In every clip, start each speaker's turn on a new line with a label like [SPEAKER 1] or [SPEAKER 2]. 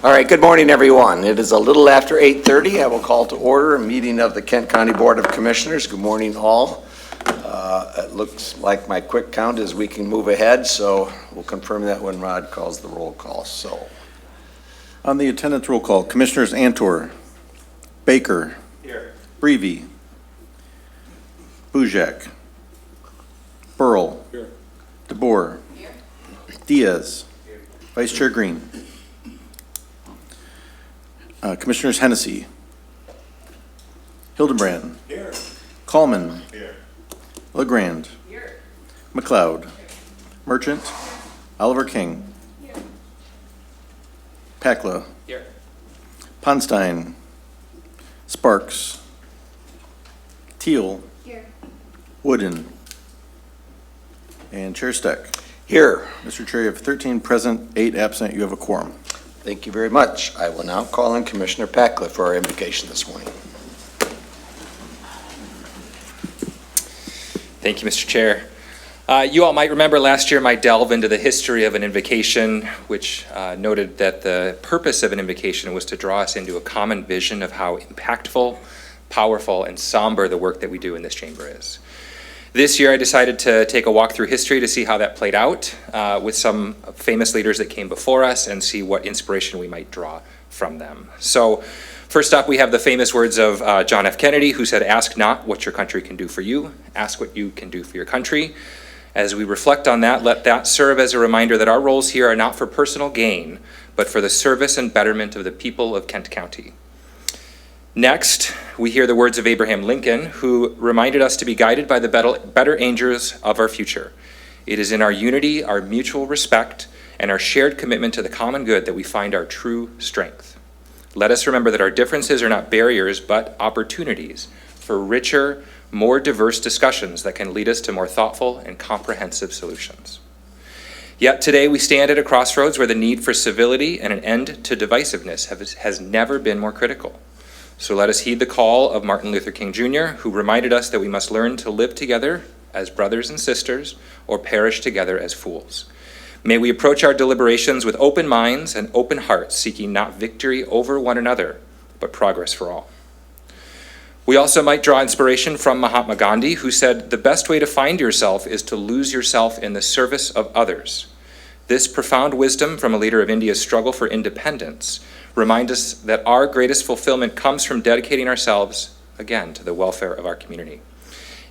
[SPEAKER 1] All right, good morning, everyone. It is a little after 8:30. I will call to order a meeting of the Kent County Board of Commissioners. Good morning, all. It looks like my quick count is we can move ahead, so we'll confirm that when Rod calls the roll call. So,
[SPEAKER 2] on the attendance roll call, Commissioners Antor, Baker,
[SPEAKER 3] Here.
[SPEAKER 2] Breevy, Bujek, Burl,
[SPEAKER 3] Here.
[SPEAKER 2] DeBoer,
[SPEAKER 4] Here.
[SPEAKER 2] Diaz,
[SPEAKER 3] Here.
[SPEAKER 2] Vice Chair Green, Commissioners Hennessy, Hildebrand,
[SPEAKER 3] Here.
[SPEAKER 2] Coleman,
[SPEAKER 3] Here.
[SPEAKER 2] LeGrand,
[SPEAKER 4] Here.
[SPEAKER 2] McLeod, Merchant, Oliver King,
[SPEAKER 4] Here.
[SPEAKER 2] Pakla,
[SPEAKER 3] Here.
[SPEAKER 2] Ponstein, Sparks, Teal,
[SPEAKER 4] Here.
[SPEAKER 2] Wooden, and Chair Steck.
[SPEAKER 1] here.
[SPEAKER 2] Mr. Chair, you have 13 present, 8 absent. You have a quorum.
[SPEAKER 1] Thank you very much. I will now call on Commissioner Pakla for our invocation this morning.
[SPEAKER 5] Thank you, Mr. Chair. You all might remember last year my delve into the history of an invocation, which noted that the purpose of an invocation was to draw us into a common vision of how impactful, powerful, and somber the work that we do in this chamber is. This year I decided to take a walk through history to see how that played out with some famous leaders that came before us and see what inspiration we might draw from them. So first up, we have the famous words of John F. Kennedy, who said, "Ask not what your country can do for you, ask what you can do for your country." As we reflect on that, let that serve as a reminder that our roles here are not for personal gain, but for the service and betterment of the people of Kent County. Next, we hear the words of Abraham Lincoln, who reminded us to be guided by the better angels of our future. It is in our unity, our mutual respect, and our shared commitment to the common good that we find our true strength. Let us remember that our differences are not barriers, but opportunities for richer, more diverse discussions that can lead us to more thoughtful and comprehensive solutions. Yet today we stand at a crossroads where the need for civility and an end to divisiveness has never been more critical. So let us heed the call of Martin Luther King Jr., who reminded us that we must learn to live together as brothers and sisters or perish together as fools. May we approach our deliberations with open minds and open hearts, seeking not victory over one another, but progress for all. We also might draw inspiration from Mahatma Gandhi, who said, "The best way to find yourself is to lose yourself in the service of others." This profound wisdom from a leader of India's struggle for independence reminds us that our greatest fulfillment comes from dedicating ourselves, again, to the welfare of our community.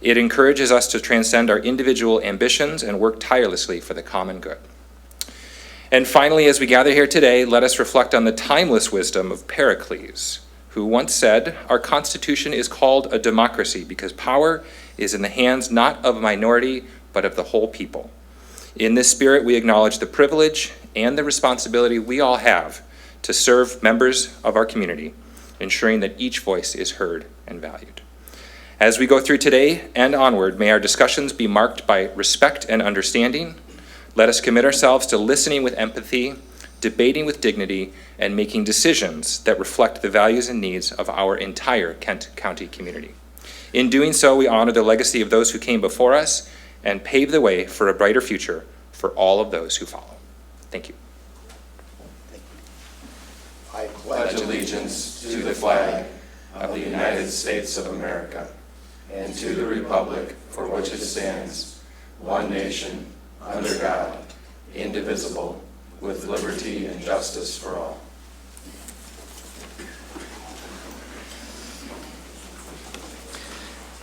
[SPEAKER 5] It encourages us to transcend our individual ambitions and work tirelessly for the common good. And finally, as we gather here today, let us reflect on the timeless wisdom of Pericles, who once said, "Our Constitution is called a democracy because power is in the hands not of a minority, but of the whole people." In this spirit, we acknowledge the privilege and the responsibility we all have to serve members of our community, ensuring that each voice is heard and valued. As we go through today and onward, may our discussions be marked by respect and understanding. Let us commit ourselves to listening with empathy, debating with dignity, and making decisions that reflect the values and needs of our entire Kent County community. In doing so, we honor the legacy of those who came before us and pave the way for a brighter future for all of those who follow. Thank you.
[SPEAKER 1] I
[SPEAKER 6] pledge allegiance to the flag of the United States of America and to the republic for which it stands, one nation, under God, indivisible, with liberty and justice for all.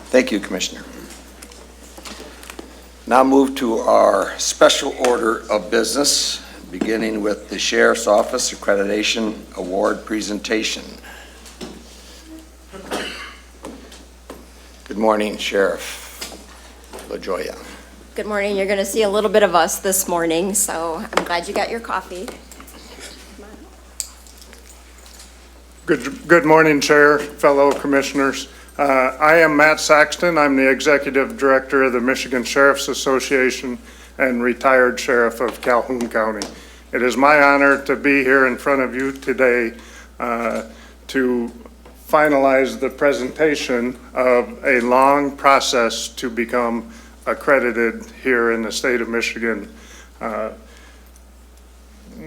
[SPEAKER 1] Thank you, Commissioner. Now move to our special order of business, beginning with the Sheriff's Office Accreditation Award presentation. Good morning, Sheriff LaJoya.
[SPEAKER 4] Good morning. You're going to see a little bit of us this morning, so I'm glad you got your coffee.
[SPEAKER 7] Good morning, Chair, fellow commissioners. I am Matt Saxton. I'm the Executive Director of the Michigan Sheriff's Association and retired Sheriff of Calhoun County. It is my honor to be here in front of you today to finalize the presentation of a long process to become accredited here in the state of Michigan.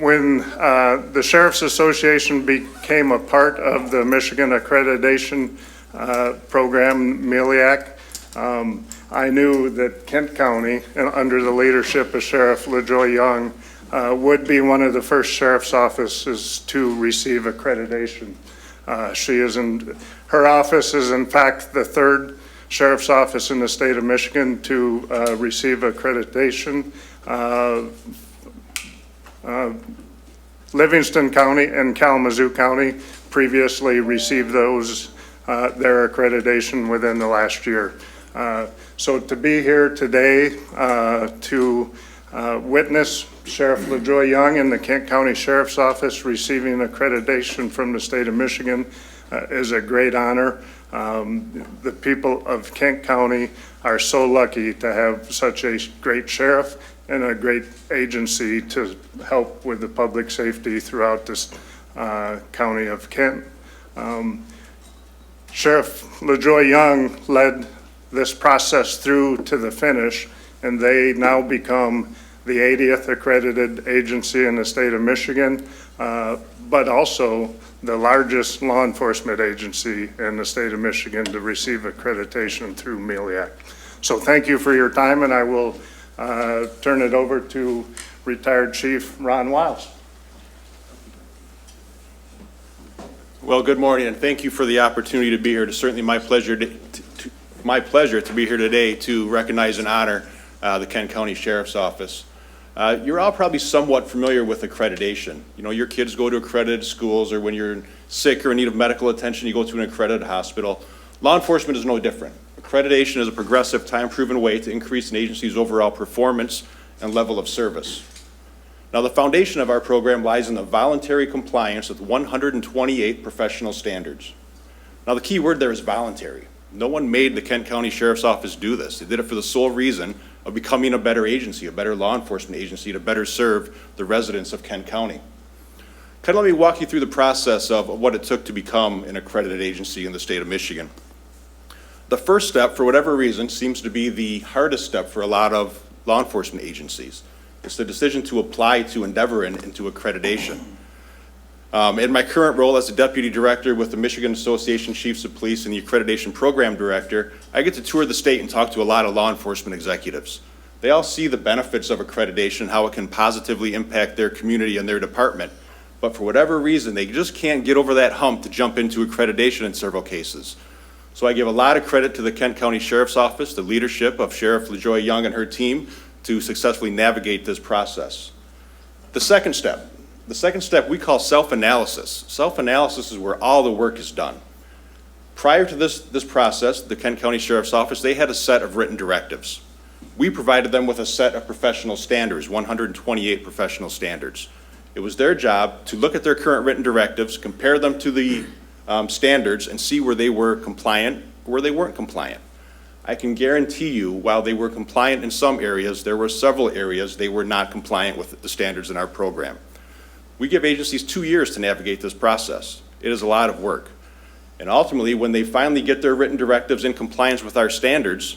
[SPEAKER 7] when the Sheriff's Association became a part of the Michigan Accreditation Program, MELIAC, I knew that Kent County, under the leadership of Sheriff LaJoy Young, would be one of the first sheriff's offices to receive accreditation. Her office is in fact the third sheriff's office in the state of Michigan to receive accreditation. Livingston County and Kalamazoo County previously received those, their accreditation within the last year. So to be here today to witness Sheriff LaJoy Young and the Kent County Sheriff's Office receiving accreditation from the state of Michigan is a great honor. The people of Kent County are so lucky to have such a great sheriff and a great agency to help with the public safety throughout this county of Kent. Sheriff LaJoy Young led this process through to the finish, and they now become the 80th accredited agency in the state of Michigan, but also the largest law enforcement agency in the state of Michigan to receive accreditation through MELIAC. So thank you for your time, and I will turn it over to retired Chief Ron Wiles.
[SPEAKER 3] Well, good morning, and thank you for the opportunity to be here. It's certainly my pleasure to be here today to recognize and honor the Kent County Sheriff's Office. You're all probably somewhat familiar with accreditation. You know, your kids go to accredited schools, or when you're sick or in need of medical attention, you go to an accredited hospital. Law enforcement is no different. Accreditation is a progressive, time-proven way to increase an agency's overall performance and level of service. Now, the foundation of our program lies in the voluntary compliance with 128 professional standards. Now, the key word there is voluntary. No one made the Kent County Sheriff's Office do this. They did it for the sole reason of becoming a better agency, a better law enforcement agency to better serve the residents of Kent County. Kind of let me walk you through the process of what it took to become an accredited agency in the state of Michigan. The first step, for whatever reason, seems to be the hardest step for a lot of law enforcement agencies. It's the decision to apply to endeavor into accreditation. In my current role as the Deputy Director with the Michigan Association Chiefs of Police and the Accreditation Program Director, I get to tour the state and talk to a lot of law enforcement executives. They all see the benefits of accreditation, how it can positively impact their community and their department, but for whatever reason, they just can't get over that hump to jump into accreditation in several cases. So I give a lot of credit to the Kent County Sheriff's Office, the leadership of Sheriff LaJoy Young and her team to successfully navigate this process. The second step we call self-analysis. Self-analysis is where all the work is done. Prior to this process, the Kent County Sheriff's Office, they had a set of written directives. We provided them with a set of professional standards, 128 professional standards. It was their job to look at their current written directives, compare them to the standards, and see where they were compliant or where they weren't compliant. I can guarantee you, while they were compliant in some areas, there were several areas they were not compliant with the standards in our program. We give agencies 2 years to navigate this process. It is a lot of work. And ultimately, when they finally get their written directives in compliance with our standards,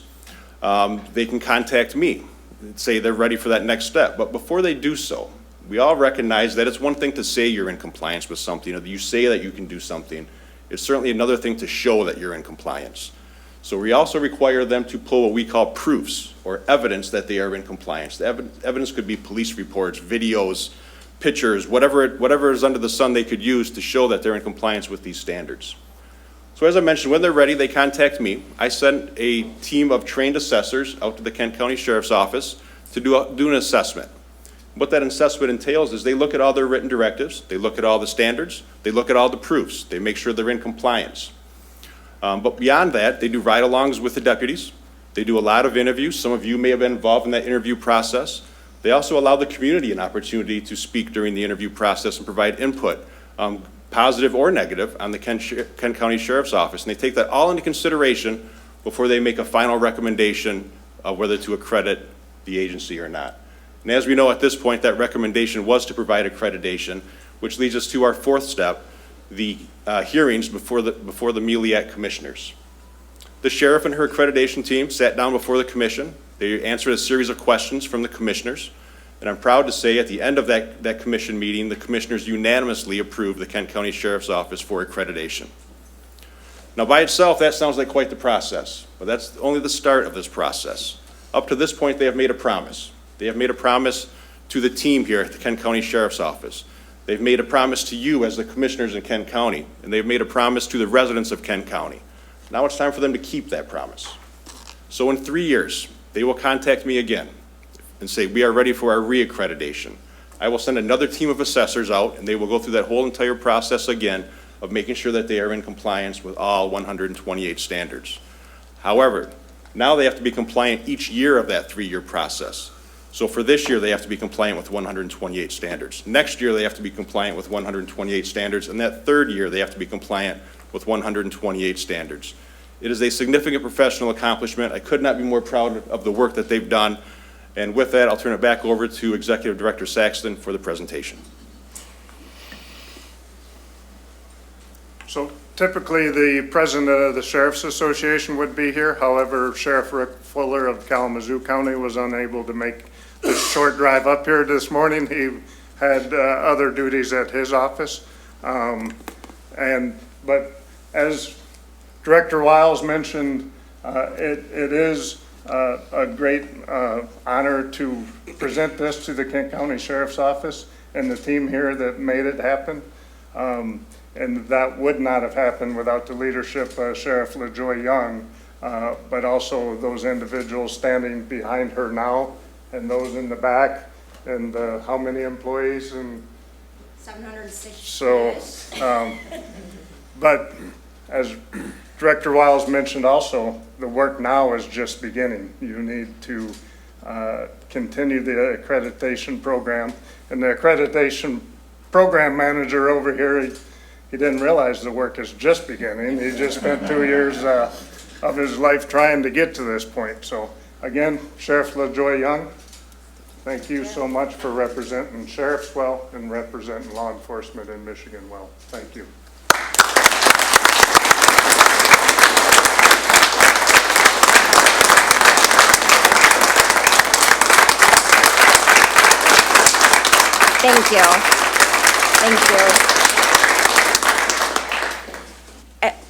[SPEAKER 3] they can contact me and say they're ready for that next step. But before they do so, we all recognize that it's one thing to say you're in compliance with something, or that you say that you can do something. It's certainly another thing to show that you're in compliance. So we also require them to pull what we call proofs, or evidence that they are in compliance. The evidence could be police reports, videos, pictures, whatever is under the sun they could use to show that they're in compliance with these standards. So as I mentioned, when they're ready, they contact me. I send a team of trained assessors out to the Kent County Sheriff's Office to do an assessment. What that assessment entails is they look at all their written directives, they look at all the standards, they look at all the proofs, they make sure they're in compliance. But beyond that, they do ride-alongs with the deputies. They do a lot of interviews. Some of you may have been involved in that interview process. They also allow the community an opportunity to speak during the interview process and provide input, positive or negative, on the Kent County Sheriff's Office. And they take that all into consideration before they make a final recommendation of whether to accredit the agency or not. And as we know at this point, that recommendation was to provide accreditation, which leads us to our fourth step, the hearings before the MELIAC commissioners. The sheriff and her accreditation team sat down before the commission. They answered a series of questions from the commissioners. And I'm proud to say, at the end of that commission meeting, the commissioners unanimously approved the Kent County Sheriff's Office for accreditation. Now, by itself, that sounds like quite the process, but that's only the start of this process. Up to this point, they have made a promise. They have made a promise to the team here at the Kent County Sheriff's Office. They've made a promise to you as the commissioners in Kent County, and they've made a promise to the residents of Kent County. Now it's time for them to keep that promise. So in 3 years, they will contact me again and say, we are ready for our reaccreditation. I will send another team of assessors out, and they will go through that whole entire process again of making sure that they are in compliance with all 128 standards. However, now they have to be compliant each year of that 3-year process. So for this year, they have to be compliant with 128 standards. Next year, they have to be compliant with 128 standards, and that 3rd year, they have to be compliant with 128 standards. It is a significant professional accomplishment. I could not be more proud of the work that they've done. And with that, I'll turn it back over to Executive Director Saxton for the presentation.
[SPEAKER 7] So typically, the president of the Sheriff's Association would be here. However, Sheriff Rick Fuller of Kalamazoo County was unable to make the short drive up here this morning. He had other duties at his office. But as Director Wiles mentioned, it is a great honor to present this to the Kent County Sheriff's Office and the team here that made it happen. And that would not have happened without the leadership of Sheriff LaJoy Young, but also those individuals standing behind her now and those in the back, and how many employees and
[SPEAKER 4] 760.
[SPEAKER 7] so, but as Director Wiles mentioned also, the work now is just beginning. You need to continue the accreditation program. And the accreditation program manager over here, he didn't realize the work is just beginning. He just spent 2 years of his life trying to get to this point. So again, Sheriff LaJoy Young, thank you so much for representing sheriffs well and representing law enforcement in Michigan well. Thank you.
[SPEAKER 4] Thank you. Thank you.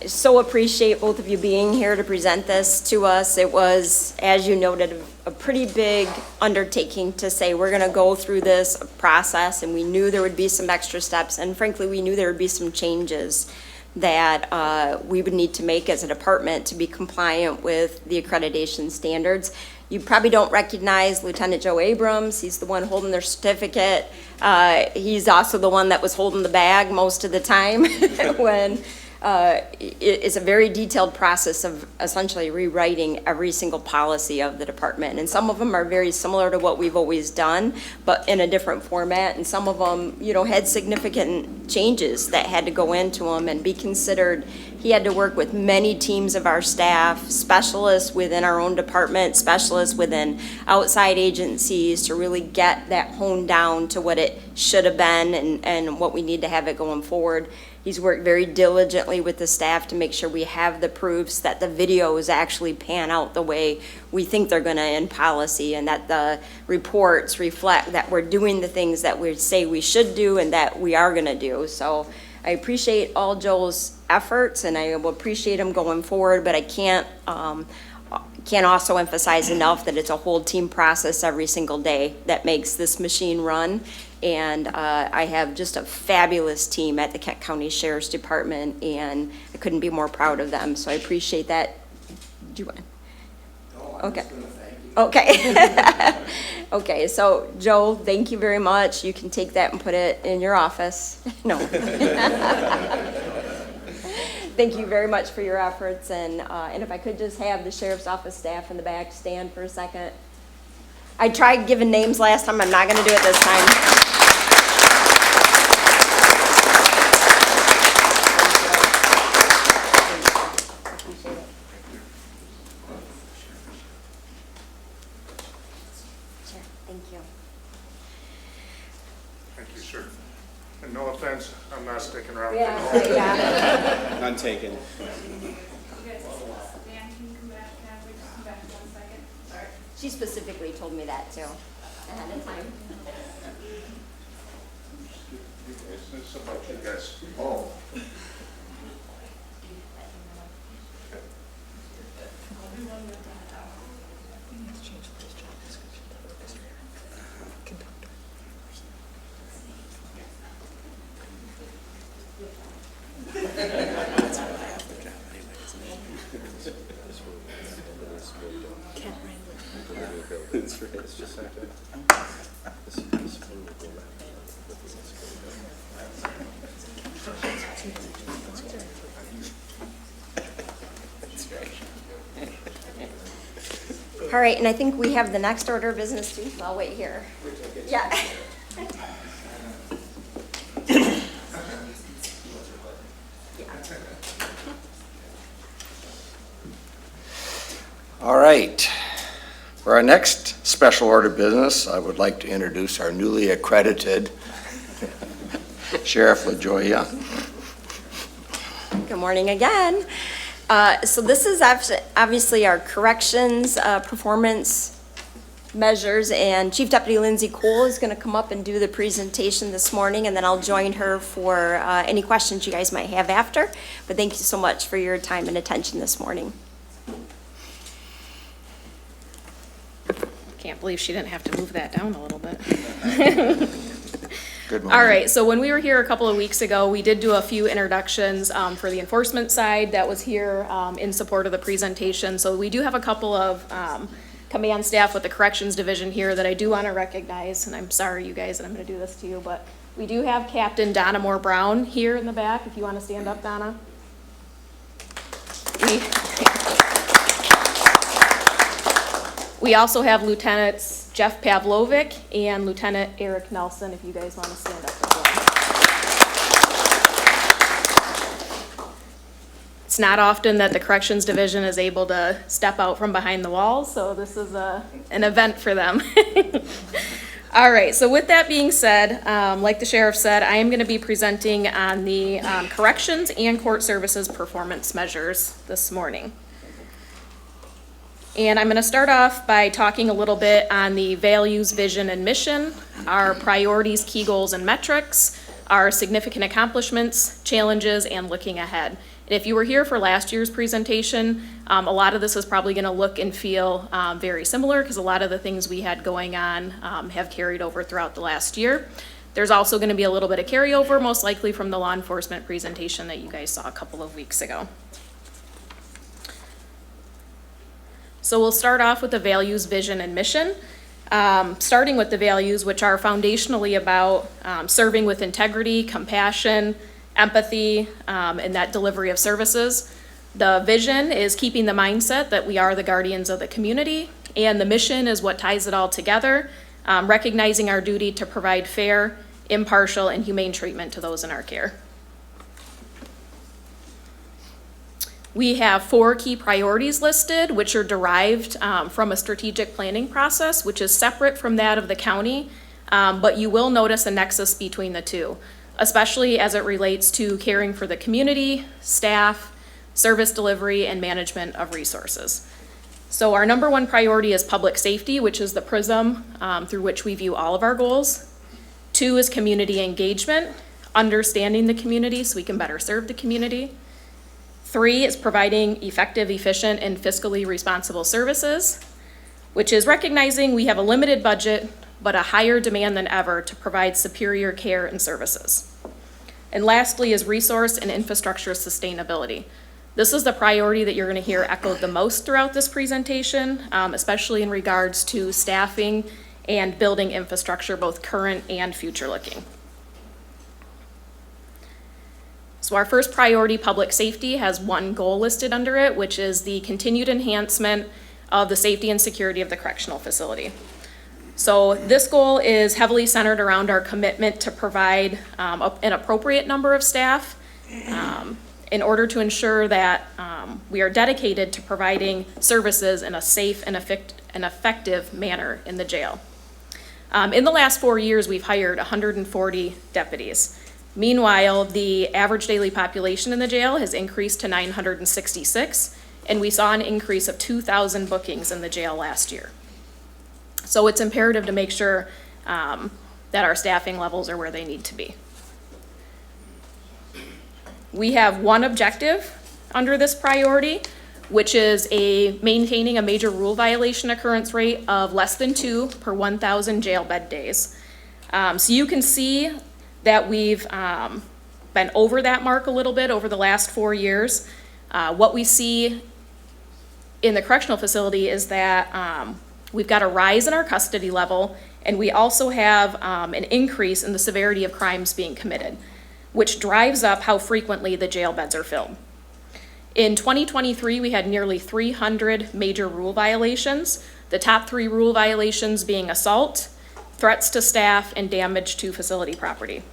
[SPEAKER 4] So appreciate both of you being here to present this to us. It was, as you noted, a pretty big undertaking to say we're going to go through this process, and we knew there would be some extra steps, and frankly, we knew there would be some changes that we would need to make as a department to be compliant with the accreditation standards. You probably don't recognize Lieutenant Joe Abrams. He's the one holding their certificate. He's also the one that was holding the bag most of the time when it is a very detailed process of essentially rewriting every single policy of the department. And some of them are very similar to what we've always done, but in a different format. And some of them, had significant changes that had to go into them and be considered. He had to work with many teams of our staff, specialists within our own department, specialists within outside agencies to really get that honed down to what it should have been and what we need to have it going forward. He's worked very diligently with the staff to make sure we have the proofs that the videos actually pan out the way we think they're going to in policy, and that the reports reflect that we're doing the things that we say we should do and that we are going to do. So I appreciate all Joel's efforts, and I will appreciate him going forward, but I can't also emphasize enough that it's a whole team process every single day that makes this machine run. And I have just a fabulous team at the Kent County Sheriff's Department, and I couldn't be more proud of them. So I appreciate that. Do you want?
[SPEAKER 1] No,
[SPEAKER 4] I'm just gonna thank you. Okay. Okay, so Joe, thank you very much. You can take that and put it in your office. No. Thank you very much for your efforts. And if I could just have the Sheriff's Office staff in the back stand for a second. I tried giving names last time. I'm not going to do it this time. Appreciate it. Sure. Thank you.
[SPEAKER 7] Thank you, sir. And no offense, I'm not sticking around.
[SPEAKER 4] Yeah.
[SPEAKER 3] None taken.
[SPEAKER 8] Dan, can you come back? Can we just come back 1 second? Sorry.
[SPEAKER 4] She specifically told me that too. ahead of time. All right, and I think we have the next order of business too, so I'll wait here. Yeah.
[SPEAKER 1] All right. For our next special order business, I would like to introduce our newly accredited Sheriff LaJoya.
[SPEAKER 4] Good morning again. So this is obviously our corrections performance measures, and Chief Deputy Lindsay Cole is going to come up and do the presentation this morning, and then I'll join her for any questions you guys might have after. But thank you so much for your time and attention this morning.
[SPEAKER 8] Can't believe she didn't have to move that down a little bit.
[SPEAKER 1] Good morning.
[SPEAKER 8] All right, so when we were here a couple of weeks ago, we did do a few introductions for the enforcement side that was here in support of the presentation. So we do have a couple of command staff with the corrections division here that I do want to recognize, and I'm sorry, you guys, that I'm going to do this to you, but we do have Captain Donna Moore Brown here in the back, if you want to stand up, Donna. We also have Lieutenants Jeff Pavlovic and Lieutenant Eric Nelson, if you guys want to stand up as well. It's not often that the Corrections Division is able to step out from behind the walls, so this is an event for them. All right, so with that being said, like the sheriff said, I am going to be presenting on the corrections and court services performance measures this morning. And I'm going to start off by talking a little bit on the values, vision, and mission, our priorities, key goals, and metrics, our significant accomplishments, challenges, and looking ahead. And if you were here for last year's presentation, a lot of this is probably going to look and feel very similar because a lot of the things we had going on have carried over throughout the last year. There's also going to be a little bit of carryover, most likely from the law enforcement presentation that you guys saw a couple of weeks ago. So we'll start off with the values, vision, and mission. Starting with the values, which are foundationally about serving with integrity, compassion, empathy, and that delivery of services. The vision is keeping the mindset that we are the guardians of the community, and the mission is what ties it all together, recognizing our duty to provide fair, impartial, and humane treatment to those in our care. We have 4 key priorities listed, which are derived from a strategic planning process, which is separate from that of the county, but you will notice a nexus between the two, especially as it relates to caring for the community, staff, service delivery, and management of resources. So our number 1 priority is public safety, which is the prism through which we view all of our goals. 2 is community engagement, understanding the community so we can better serve the community. 3 is providing effective, efficient, and fiscally responsible services, which is recognizing we have a limited budget, but a higher demand than ever to provide superior care and services. And lastly is resource and infrastructure sustainability. This is the priority that you're going to hear echoed the most throughout this presentation, especially in regards to staffing and building infrastructure, both current and future looking. So our first priority, public safety, has 1 goal listed under it, which is the continued enhancement of the safety and security of the correctional facility. So this goal is heavily centered around our commitment to provide an appropriate number of staff in order to ensure that we are dedicated to providing services in a safe and effective manner in the jail. In the last 4 years, we've hired 140 deputies. Meanwhile, the average daily population in the jail has increased to 966, and we saw an increase of 2,000 bookings in the jail last year. So it's imperative to make sure that our staffing levels are where they need to be. We have one objective under this priority, which is maintaining a major rule violation occurrence rate of less than 2 per 1,000 jail bed days. So you can see that we've been over that mark a little bit over the last 4 years. What we see in the correctional facility is that we've got a rise in our custody level, and we also have an increase in the severity of crimes being committed, which drives up how frequently the jail beds are filled. In 2023, we had nearly 300 major rule violations, the top 3 rule violations being assault, threats to staff, and damage to facility property.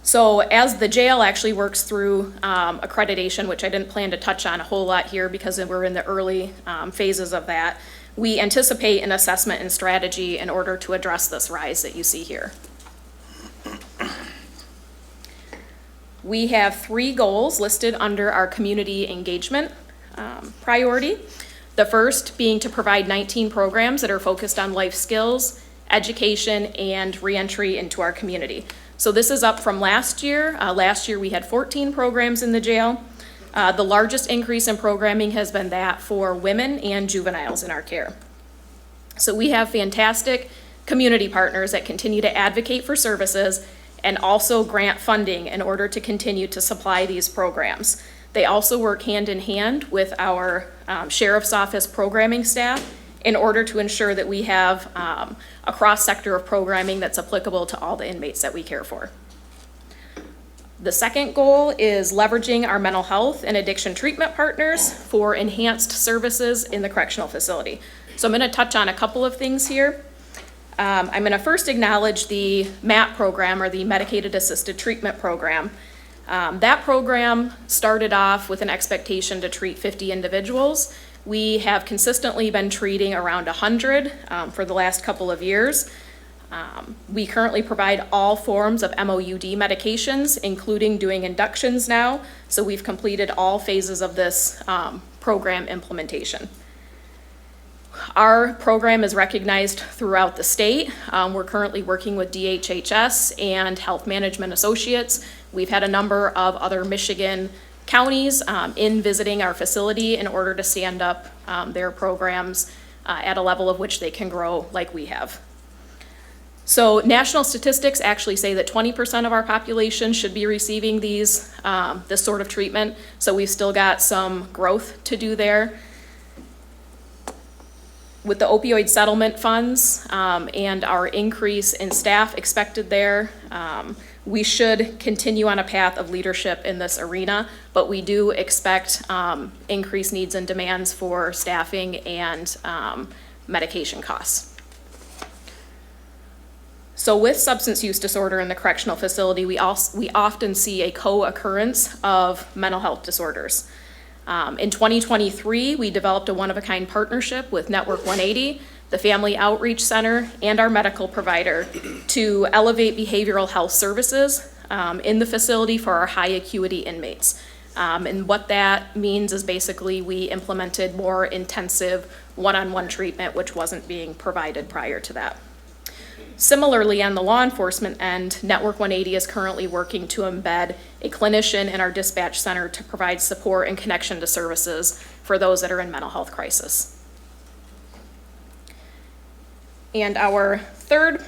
[SPEAKER 8] So as the jail actually works through accreditation, which I didn't plan to touch on a whole lot here because we're in the early phases of that, we anticipate an assessment and strategy in order to address this rise that you see here. We have 3 goals listed under our community engagement priority. The first being to provide 19 programs that are focused on life skills, education, and reentry into our community. So this is up from last year. Last year we had 14 programs in the jail. The largest increase in programming has been that for women and juveniles in our care. So we have fantastic community partners that continue to advocate for services and also grant funding in order to continue to supply these programs. They also work hand in hand with our Sheriff's Office programming staff in order to ensure that we have a cross-sector of programming that's applicable to all the inmates that we care for. The second goal is leveraging our mental health and addiction treatment partners for enhanced services in the correctional facility. So I'm going to touch on a couple of things here. I'm going to first acknowledge the MAT program, or the Medicated Assisted Treatment Program. That program started off with an expectation to treat 50 individuals. We have consistently been treating around 100 for the last couple of years. We currently provide all forms of MOUD medications, including doing inductions now. So we've completed all phases of this program implementation. Our program is recognized throughout the state. We're currently working with DHHS and Health Management Associates. We've had a number of other Michigan counties in visiting our facility in order to stand up their programs at a level of which they can grow like we have. So national statistics actually say that 20% of our population should be receiving this sort of treatment. So we've still got some growth to do there. With the opioid settlement funds and our increase in staff expected there, we should continue on a path of leadership in this arena, but we do expect increased needs and demands for staffing and medication costs. So with substance use disorder in the correctional facility, we often see a co-occurrence of mental health disorders. In 2023, we developed a one-of-a-kind partnership with Network 180, the Family Outreach Center, and our medical provider to elevate behavioral health services in the facility for our high acuity inmates. And what that means is basically we implemented more intensive one-on-one treatment, which wasn't being provided prior to that. Similarly, on the law enforcement end, Network 180 is currently working to embed a clinician in our dispatch center to provide support and connection to services for those that are in mental health crisis. And our third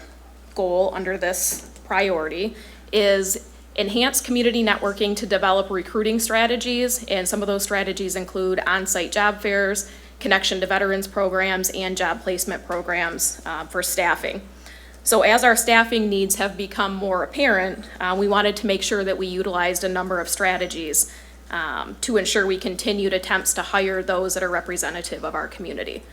[SPEAKER 8] goal under this priority is enhance community networking to develop recruiting strategies, and some of those strategies include on-site job fairs, connection to veterans programs, and job placement programs for staffing. So as our staffing needs have become more apparent, we wanted to make sure that we utilized a number of strategies to ensure we continued attempts to hire those that are representative of our community.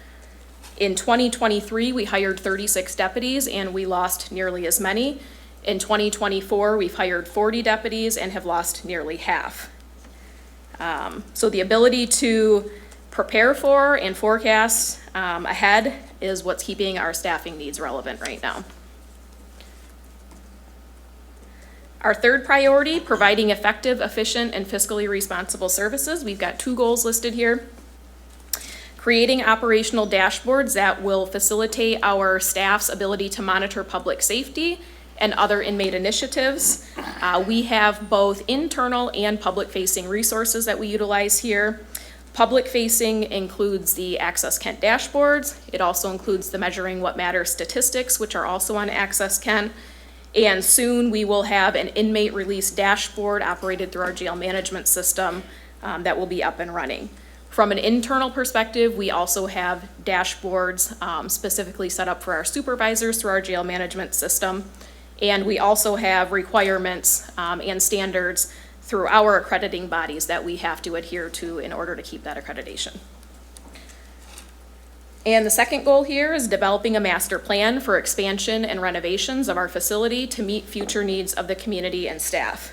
[SPEAKER 8] In 2023, we hired 36 deputies and we lost nearly as many. In 2024, we've hired 40 deputies and have lost nearly half. So the ability to prepare for and forecast ahead is what's keeping our staffing needs relevant right now. Our third priority, providing effective, efficient, and fiscally responsible services. We've got 2 goals listed here. creating operational dashboards that will facilitate our staff's ability to monitor public safety and other inmate initiatives. We have both internal and public-facing resources that we utilize here. Public-facing includes the Access Kent dashboards. It also includes the Measuring What Matters statistics, which are also on Access Kent. And soon we will have an inmate release dashboard operated through our jail management system that will be up and running. From an internal perspective, we also have dashboards specifically set up for our supervisors through our jail management system. And we also have requirements and standards through our accrediting bodies that we have to adhere to in order to keep that accreditation. And the second goal here is developing a master plan for expansion and renovations of our facility to meet future needs of the community and staff.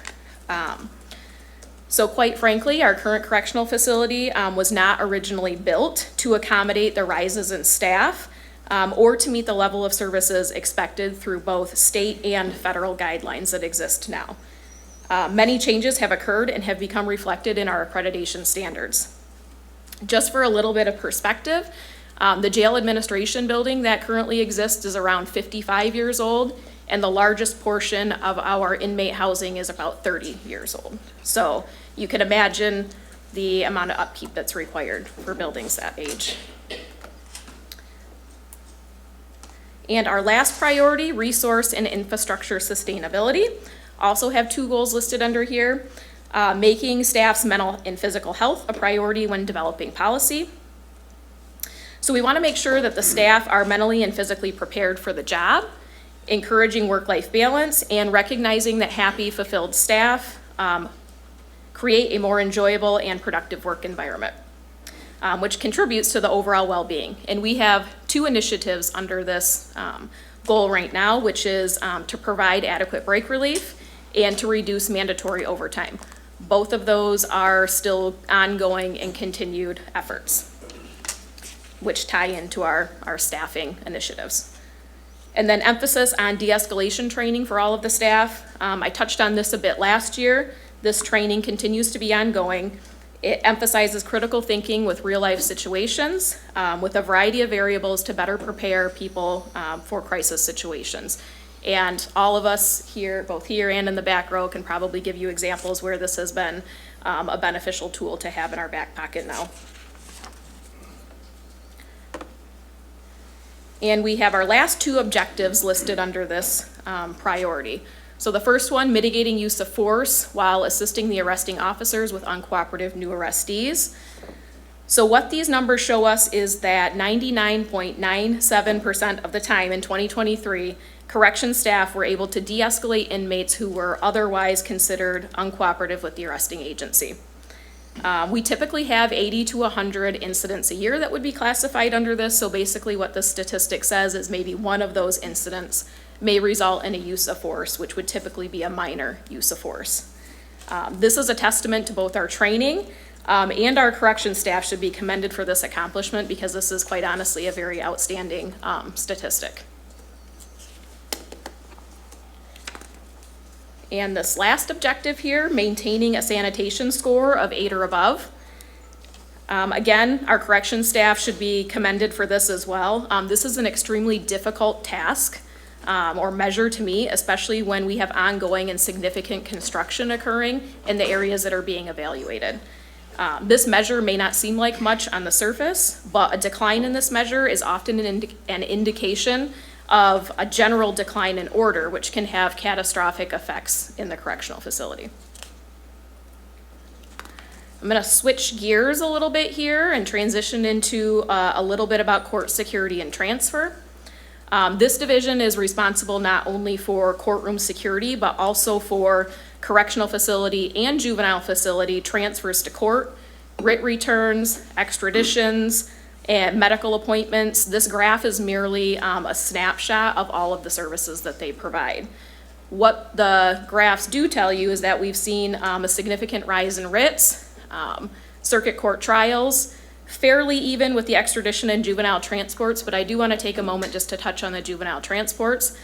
[SPEAKER 8] So quite frankly, our current correctional facility was not originally built to accommodate the rises in staff or to meet the level of services expected through both state and federal guidelines that exist now. Many changes have occurred and have become reflected in our accreditation standards. Just for a little bit of perspective, the jail administration building that currently exists is around 55 years old, and the largest portion of our inmate housing is about 30 years old. So you can imagine the amount of upkeep that's required for buildings that age. And our last priority, resource and infrastructure sustainability. Also have two goals listed under here. Making staff's mental and physical health a priority when developing policy. So we want to make sure that the staff are mentally and physically prepared for the job, encouraging work-life balance, and recognizing that happy, fulfilled staff create a more enjoyable and productive work environment, which contributes to the overall well-being. And we have two initiatives under this goal right now, which is to provide adequate break relief and to reduce mandatory overtime. Both of those are still ongoing and continued efforts, which tie into our staffing initiatives. And then emphasis on de-escalation training for all of the staff. I touched on this a bit last year. This training continues to be ongoing. It emphasizes critical thinking with real-life situations, with a variety of variables to better prepare people for crisis situations. And all of us here, both here and in the back row, can probably give you examples where this has been a beneficial tool to have in our back pocket now. And we have our last two objectives listed under this priority. So the first one, mitigating use of force while assisting the arresting officers with uncooperative new arrestees. So what these numbers show us is that 99.97% of the time in 2023, corrections staff were able to de-escalate inmates who were otherwise considered uncooperative with the arresting agency. We typically have 80 to 100 incidents a year that would be classified under this. So basically what the statistic says is maybe one of those incidents may result in a use of force, which would typically be a minor use of force. This is a testament to both our training and our correction staff should be commended for this accomplishment because this is quite honestly a very outstanding statistic. And this last objective here, maintaining a sanitation score of 8 or above. Again, our corrections staff should be commended for this as well. This is an extremely difficult task or measure to meet, especially when we have ongoing and significant construction occurring in the areas that are being evaluated. This measure may not seem like much on the surface, but a decline in this measure is often an indication of a general decline in order, which can have catastrophic effects in the correctional facility. I'm going to switch gears a little bit here and transition into a little bit about court security and transfer. This division is responsible not only for courtroom security, but also for correctional facility and juvenile facility transfers to court, writ returns, extraditions, and medical appointments. This graph is merely a snapshot of all of the services that they provide. What the graphs do tell you is that we've seen a significant rise in writs, circuit court trials, fairly even with the extradition and juvenile transports, but I do want to take a moment just to touch on the juvenile transports.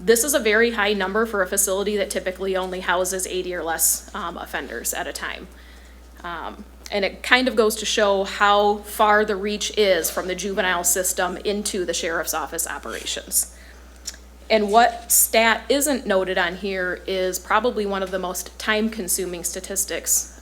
[SPEAKER 8] This is a very high number for a facility that typically only houses 80 or less offenders at a time. And it kind of goes to show how far the reach is from the juvenile system into the sheriff's office operations. And what stat isn't noted on here is probably one of the most time-consuming statistics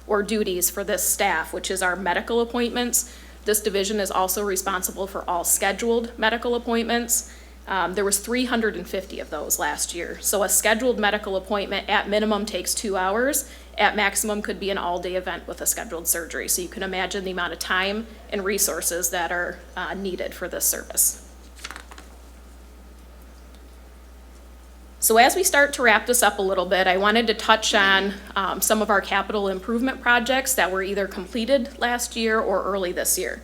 [SPEAKER 8] or duties for this staff, which is our medical appointments. This division is also responsible for all scheduled medical appointments. There was 350 of those last year. So a scheduled medical appointment at minimum takes 2 hours. At maximum could be an all-day event with a scheduled surgery. So you can imagine the amount of time and resources that are needed for this service. So as we start to wrap this up a little bit, I wanted to touch on some of our capital improvement projects that were either completed last year or early this year.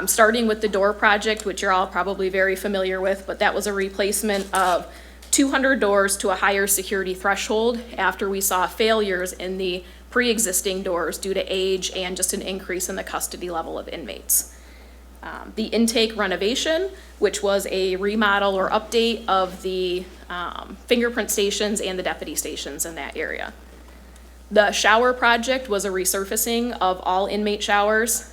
[SPEAKER 8] Starting with the door project, which you're all probably very familiar with, but that was a replacement of 200 doors to a higher security threshold after we saw failures in the pre-existing doors due to age and just an increase in the custody level of inmates. The intake renovation, which was a remodel or update of the fingerprint stations and the deputy stations in that area. The shower project was a resurfacing of all inmate showers,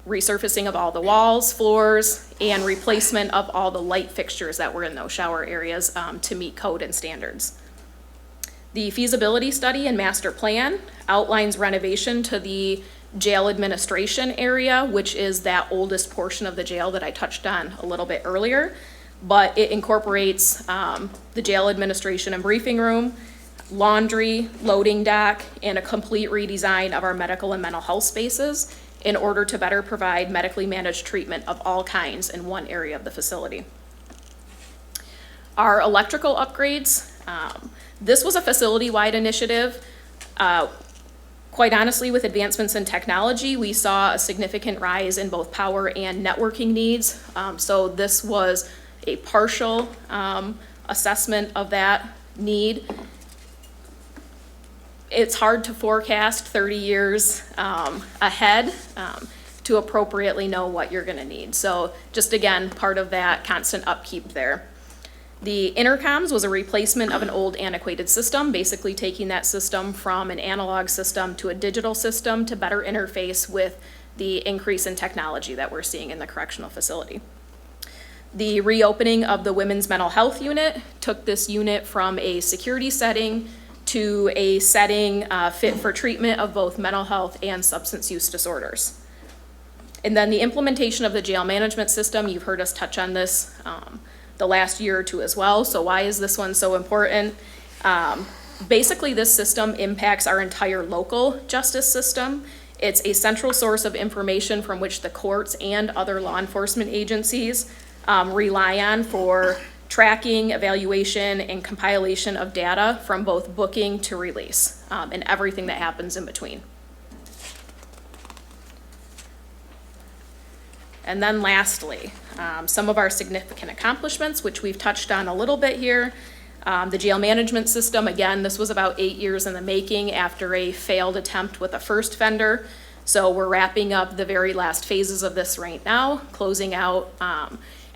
[SPEAKER 8] resurfacing of all the walls, floors, and replacement of all the light fixtures that were in those shower areas to meet code and standards. The feasibility study and master plan outlines renovation to the jail administration area, which is that oldest portion of the jail that I touched on a little bit earlier. But it incorporates the jail administration and briefing room, laundry, loading dock, and a complete redesign of our medical and mental health spaces in order to better provide medically managed treatment of all kinds in one area of the facility. Our electrical upgrades, this was a facility-wide initiative. Quite honestly, with advancements in technology, we saw a significant rise in both power and networking needs. So this was a partial assessment of that need. It's hard to forecast 30 years ahead to appropriately know what you're gonna need. So just again, part of that constant upkeep there. The intercoms was a replacement of an old antiquated system, basically taking that system from an analog system to a digital system to better interface with the increase in technology that we're seeing in the correctional facility. The reopening of the women's mental health unit took this unit from a security setting to a setting fit for treatment of both mental health and substance use disorders. And then the implementation of the jail management system, you've heard us touch on this the last year or two as well. So why is this one so important? Basically, this system impacts our entire local justice system. It's a central source of information from which the courts and other law enforcement agencies rely on for tracking, evaluation, and compilation of data from both booking to release, and everything that happens in between. And then lastly, some of our significant accomplishments, which we've touched on a little bit here. The jail management system, again, this was about 8 years in the making after a failed attempt with a first vendor. So we're wrapping up the very last phases of this right now, closing out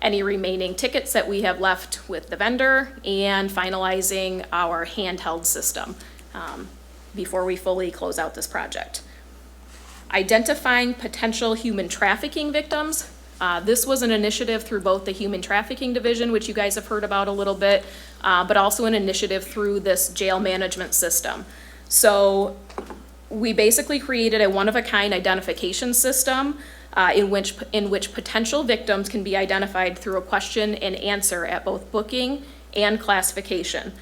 [SPEAKER 8] any remaining tickets that we have left with the vendor and finalizing our handheld system before we fully close out this project. Identifying potential human trafficking victims. This was an initiative through both the Human Trafficking Division, which you guys have heard about a little bit, but also an initiative through this jail management system. So we basically created a one-of-a-kind identification system in which potential victims can be identified through a question and answer at both booking and classification.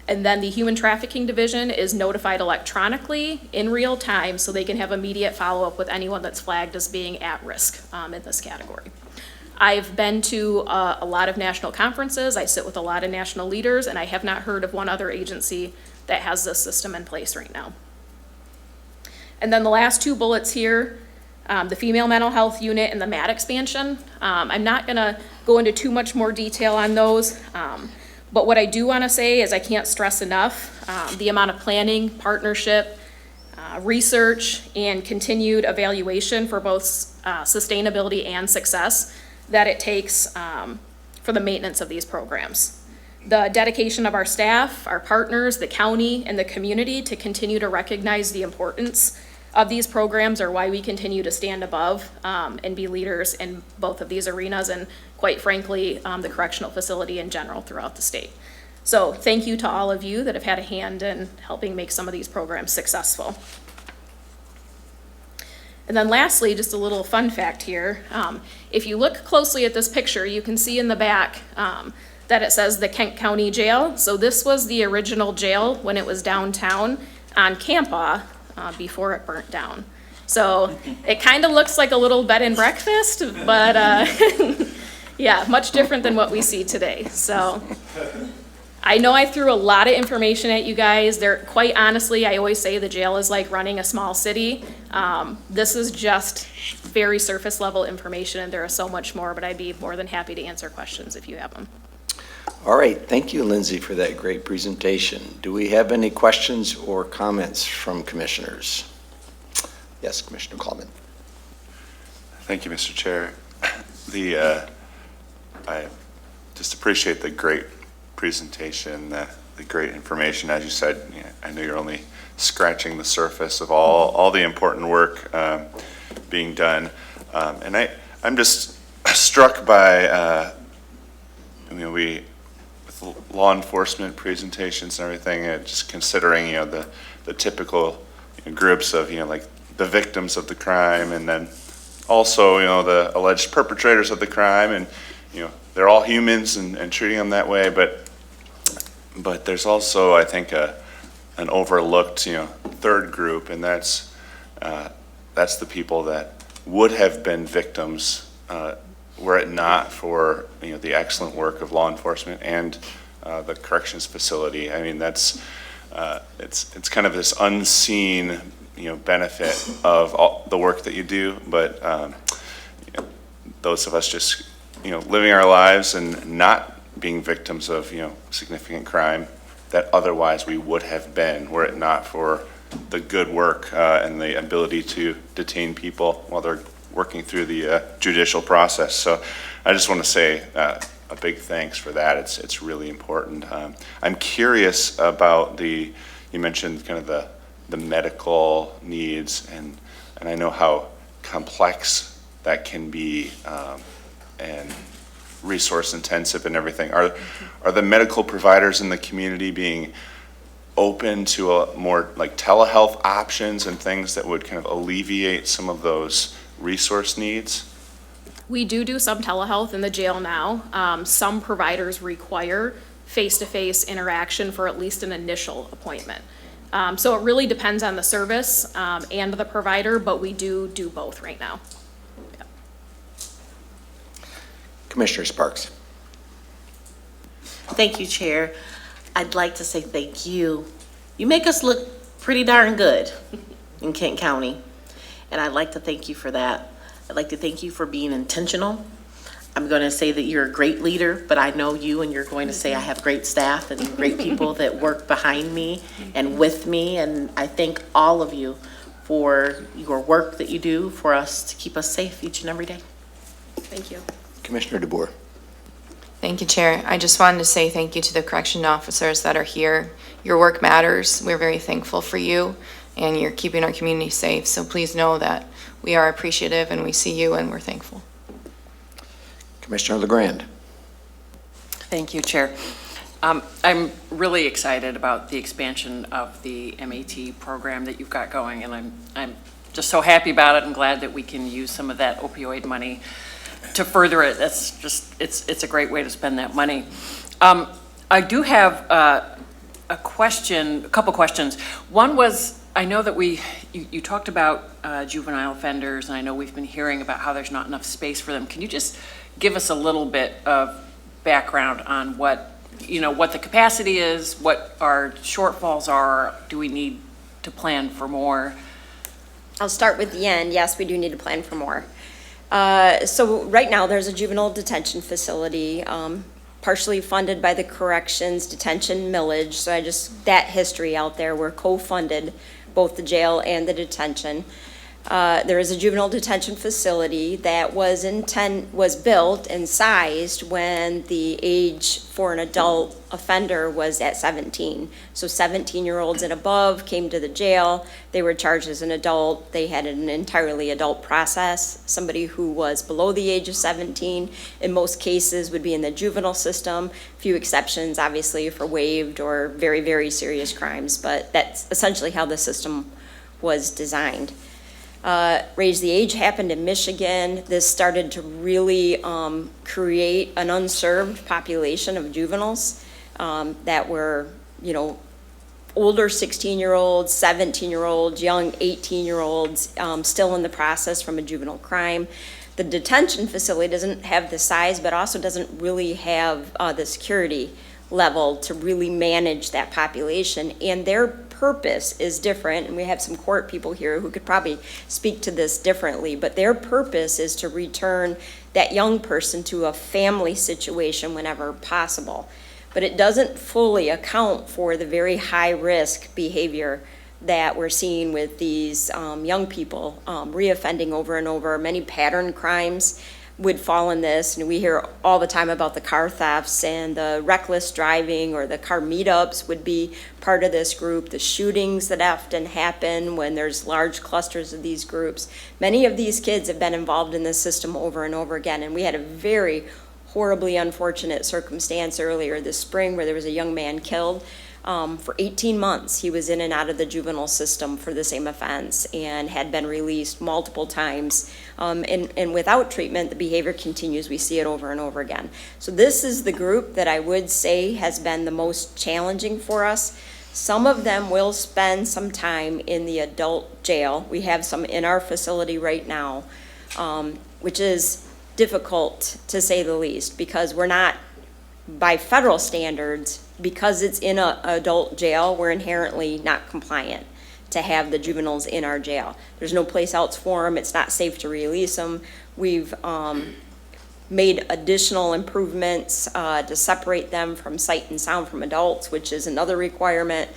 [SPEAKER 8] And then the Human Trafficking Division is notified electronically in real time so they can have immediate follow-up with anyone that's flagged as being at risk in this category. I've been to a lot of national conferences, I sit with a lot of national leaders, and I have not heard of one other agency that has this system in place right now. And then the last two bullets here, the female mental health unit and the MAT expansion. I'm not gonna go into too much more detail on those. But what I do want to say is I can't stress enough the amount of planning, partnership, research, and continued evaluation for both sustainability and success that it takes for the maintenance of these programs. the dedication of our staff, our partners, the county, and the community to continue to recognize the importance of these programs are why we continue to stand above and be leaders in both of these arenas and, quite frankly, the correctional facility in general throughout the state. So thank you to all of you that have had a hand in helping make some of these programs successful. And then lastly, just a little fun fact here. If you look closely at this picture, you can see in the back that it says the Kent County Jail. So this was the original jail when it was downtown on Campaw before it burnt down. So it kind of looks like a little bed and breakfast, but yeah, much different than what we see today. So I know I threw a lot of information at you guys. Quite honestly, I always say the jail is like running a small city. This is just very surface level information, and there is so much more, but I'd be more than happy to answer questions if you have them.
[SPEAKER 1] All right, thank you, Lindsay, for that great presentation. Do we have any questions or comments from commissioners? Yes, Commissioner Coleman.
[SPEAKER 9] Thank you, Mr. Chair. I just appreciate the great presentation, the great information. As you said, I know you're only scratching the surface of all the important work being done. And I'm just struck by, with law enforcement presentations and everything, just considering, the typical groups of, like the victims of the crime, and then also, the alleged perpetrators of the crime, and, they're all humans and treating them that way, but there's also, I think, an overlooked, third group, and that's the people that would have been victims were it not for, the excellent work of law enforcement and the corrections facility. I mean, that's it's kind of this unseen, benefit of all the work that you do, but those of us just, living our lives and not being victims of, significant crime that otherwise we would have been were it not for the good work and the ability to detain people while they're working through the judicial process. So I just want to say a big thanks for that. It's really important. I'm curious about you mentioned kind of the medical needs, and I know how complex that can be and resource intensive and everything. Are the medical providers in the community being open to a more like telehealth options and things that would kind of alleviate some of those resource needs?
[SPEAKER 8] We do some telehealth in the jail now. Some providers require face-to-face interaction for at least an initial appointment. So it really depends on the service and the provider, but we do both right now.
[SPEAKER 1] Commissioner Sparks.
[SPEAKER 10] Thank you, Chair. I'd like to say thank you. You make us look pretty darn good in Kent County, and I'd like to thank you for that. I'd like to thank you for being intentional. I'm going to say that you're a great leader, but I know you, and you're going to say I have great staff and great people that work behind me and with me, and I thank all of you for your work that you do for us to keep us safe each and every day.
[SPEAKER 8] Thank you.
[SPEAKER 1] Commissioner DeBoer.
[SPEAKER 11] Thank you, Chair. I just wanted to say thank you to the correction officers that are here. Your work matters. We're very thankful for you, and you're keeping our community safe. So please know that we are appreciative, and we see you, and we're thankful.
[SPEAKER 1] Commissioner LeGrand.
[SPEAKER 12] Thank you, Chair. I'm really excited about the expansion of the MAT program that you've got going, and I'm just so happy about it. I'm glad that we can use some of that opioid money to further it. That's just, it's a great way to spend that money. I do have a couple questions. One was, I know that you talked about juvenile offenders, and I know we've been hearing about how there's not enough space for them. Can you just give us a little bit of background on what the capacity is, what our shortfalls are? Do we need to plan for more?
[SPEAKER 4] I'll start with the end. Yes, we do need to plan for more. So right now, there's a juvenile detention facility, partially funded by the corrections detention millage. So that history out there, we're co-funded, both the jail and the detention. There is a juvenile detention facility that was built and sized when the age for an adult offender was at 17. So 17-year-olds and above came to the jail. They were charged as an adult. They had an entirely adult process. Somebody who was below the age of 17, in most cases, would be in the juvenile system. Few exceptions, obviously, for waived or very, very serious crimes, but that's essentially how the system was designed. Raise the Age happened in Michigan. This started to really create an unserved population of juveniles that were, older 16-year-olds, 17-year-olds, young 18-year-olds, still in the process from a juvenile crime. The detention facility doesn't have the size, but also doesn't really have the security level to really manage that population, and their purpose is different, and we have some court people here who could probably speak to this differently, but their purpose is to return that young person to a family situation whenever possible. But it doesn't fully account for the very high-risk behavior that we're seeing with these young people reoffending over and over. Many pattern crimes would fall in this, and we hear all the time about the car thefts, and the reckless driving or the car meetups would be part of this group. The shootings that often happen when there's large clusters of these groups. Many of these kids have been involved in this system over and over again, and we had a very horribly unfortunate circumstance earlier this spring where there was a young man killed. For 18 months, he was in and out of the juvenile system for the same offense and had been released multiple times. And without treatment, the behavior continues. We see it over and over again. So this is the group that I would say has been the most challenging for us. Some of them will spend some time in the adult jail. We have some in our facility right now, which is difficult to say the least, because we're not, by federal standards, because it's in an adult jail, we're inherently not compliant to have the juveniles in our jail. There's no place else for them. It's not safe to release them. We've made additional improvements to separate them from sight and sound from adults, which is another requirement,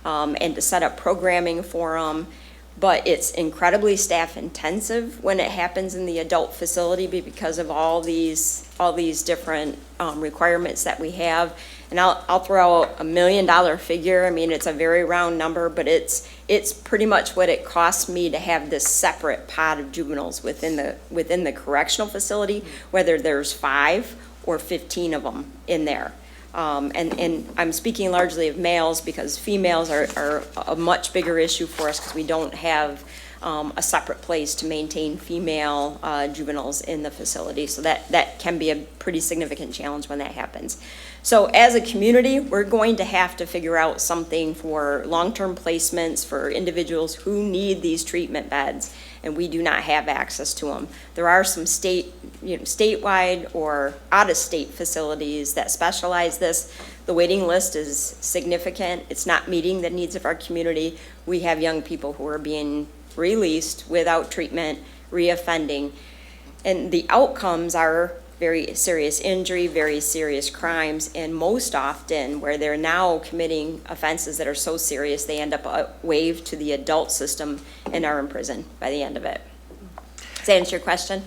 [SPEAKER 4] and to set up programming for them. But it's incredibly staff intensive when it happens in the adult facility because of all these different requirements that we have. And I'll throw out $1 million figure. I mean, it's a very round number, but it's pretty much what it costs me to have this separate pot of juveniles within the correctional facility, whether there's 5 or 15 of them in there. And I'm speaking largely of males because females are a much bigger issue for us because we don't have a separate place to maintain female juveniles in the facility. So that can be a pretty significant challenge when that happens. So as a community, we're going to have to figure out something for long-term placements for individuals who need these treatment beds, and we do not have access to them. There are some statewide or out-of-state facilities that specialize this. The waiting list is significant. It's not meeting the needs of our community. We have young people who are being released without treatment, reoffending, and the outcomes are very serious injury, very serious crimes, and most often where they're now committing offenses that are so serious, they end up waived to the adult system and are in prison by the end of it. Does that answer your question?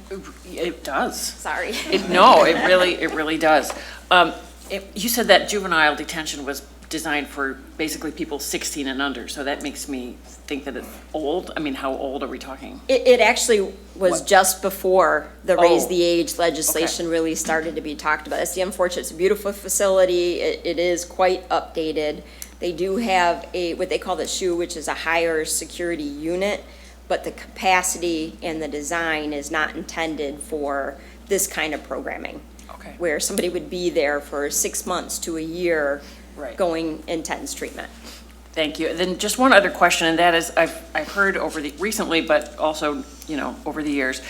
[SPEAKER 12] It does.
[SPEAKER 4] Sorry.
[SPEAKER 12] It really does. You said that juvenile detention was designed for basically people 16 and under, so that makes me think that it's old. I mean, how old are we talking?
[SPEAKER 4] It actually was just before the Raise
[SPEAKER 12] Oh.
[SPEAKER 4] the Age legislation really started to be talked about. It's the unfortunate, it's a beautiful facility. It is quite updated. They do have what they call the SHU, which is a higher security unit, but the capacity and the design is not intended for this kind of programming.
[SPEAKER 12] Okay.
[SPEAKER 4] Where somebody would be there for 6 months to a year
[SPEAKER 12] Right.
[SPEAKER 4] going intense treatment.
[SPEAKER 12] Thank you. Then just one other question, and that is, I've heard recently, but also, over the years,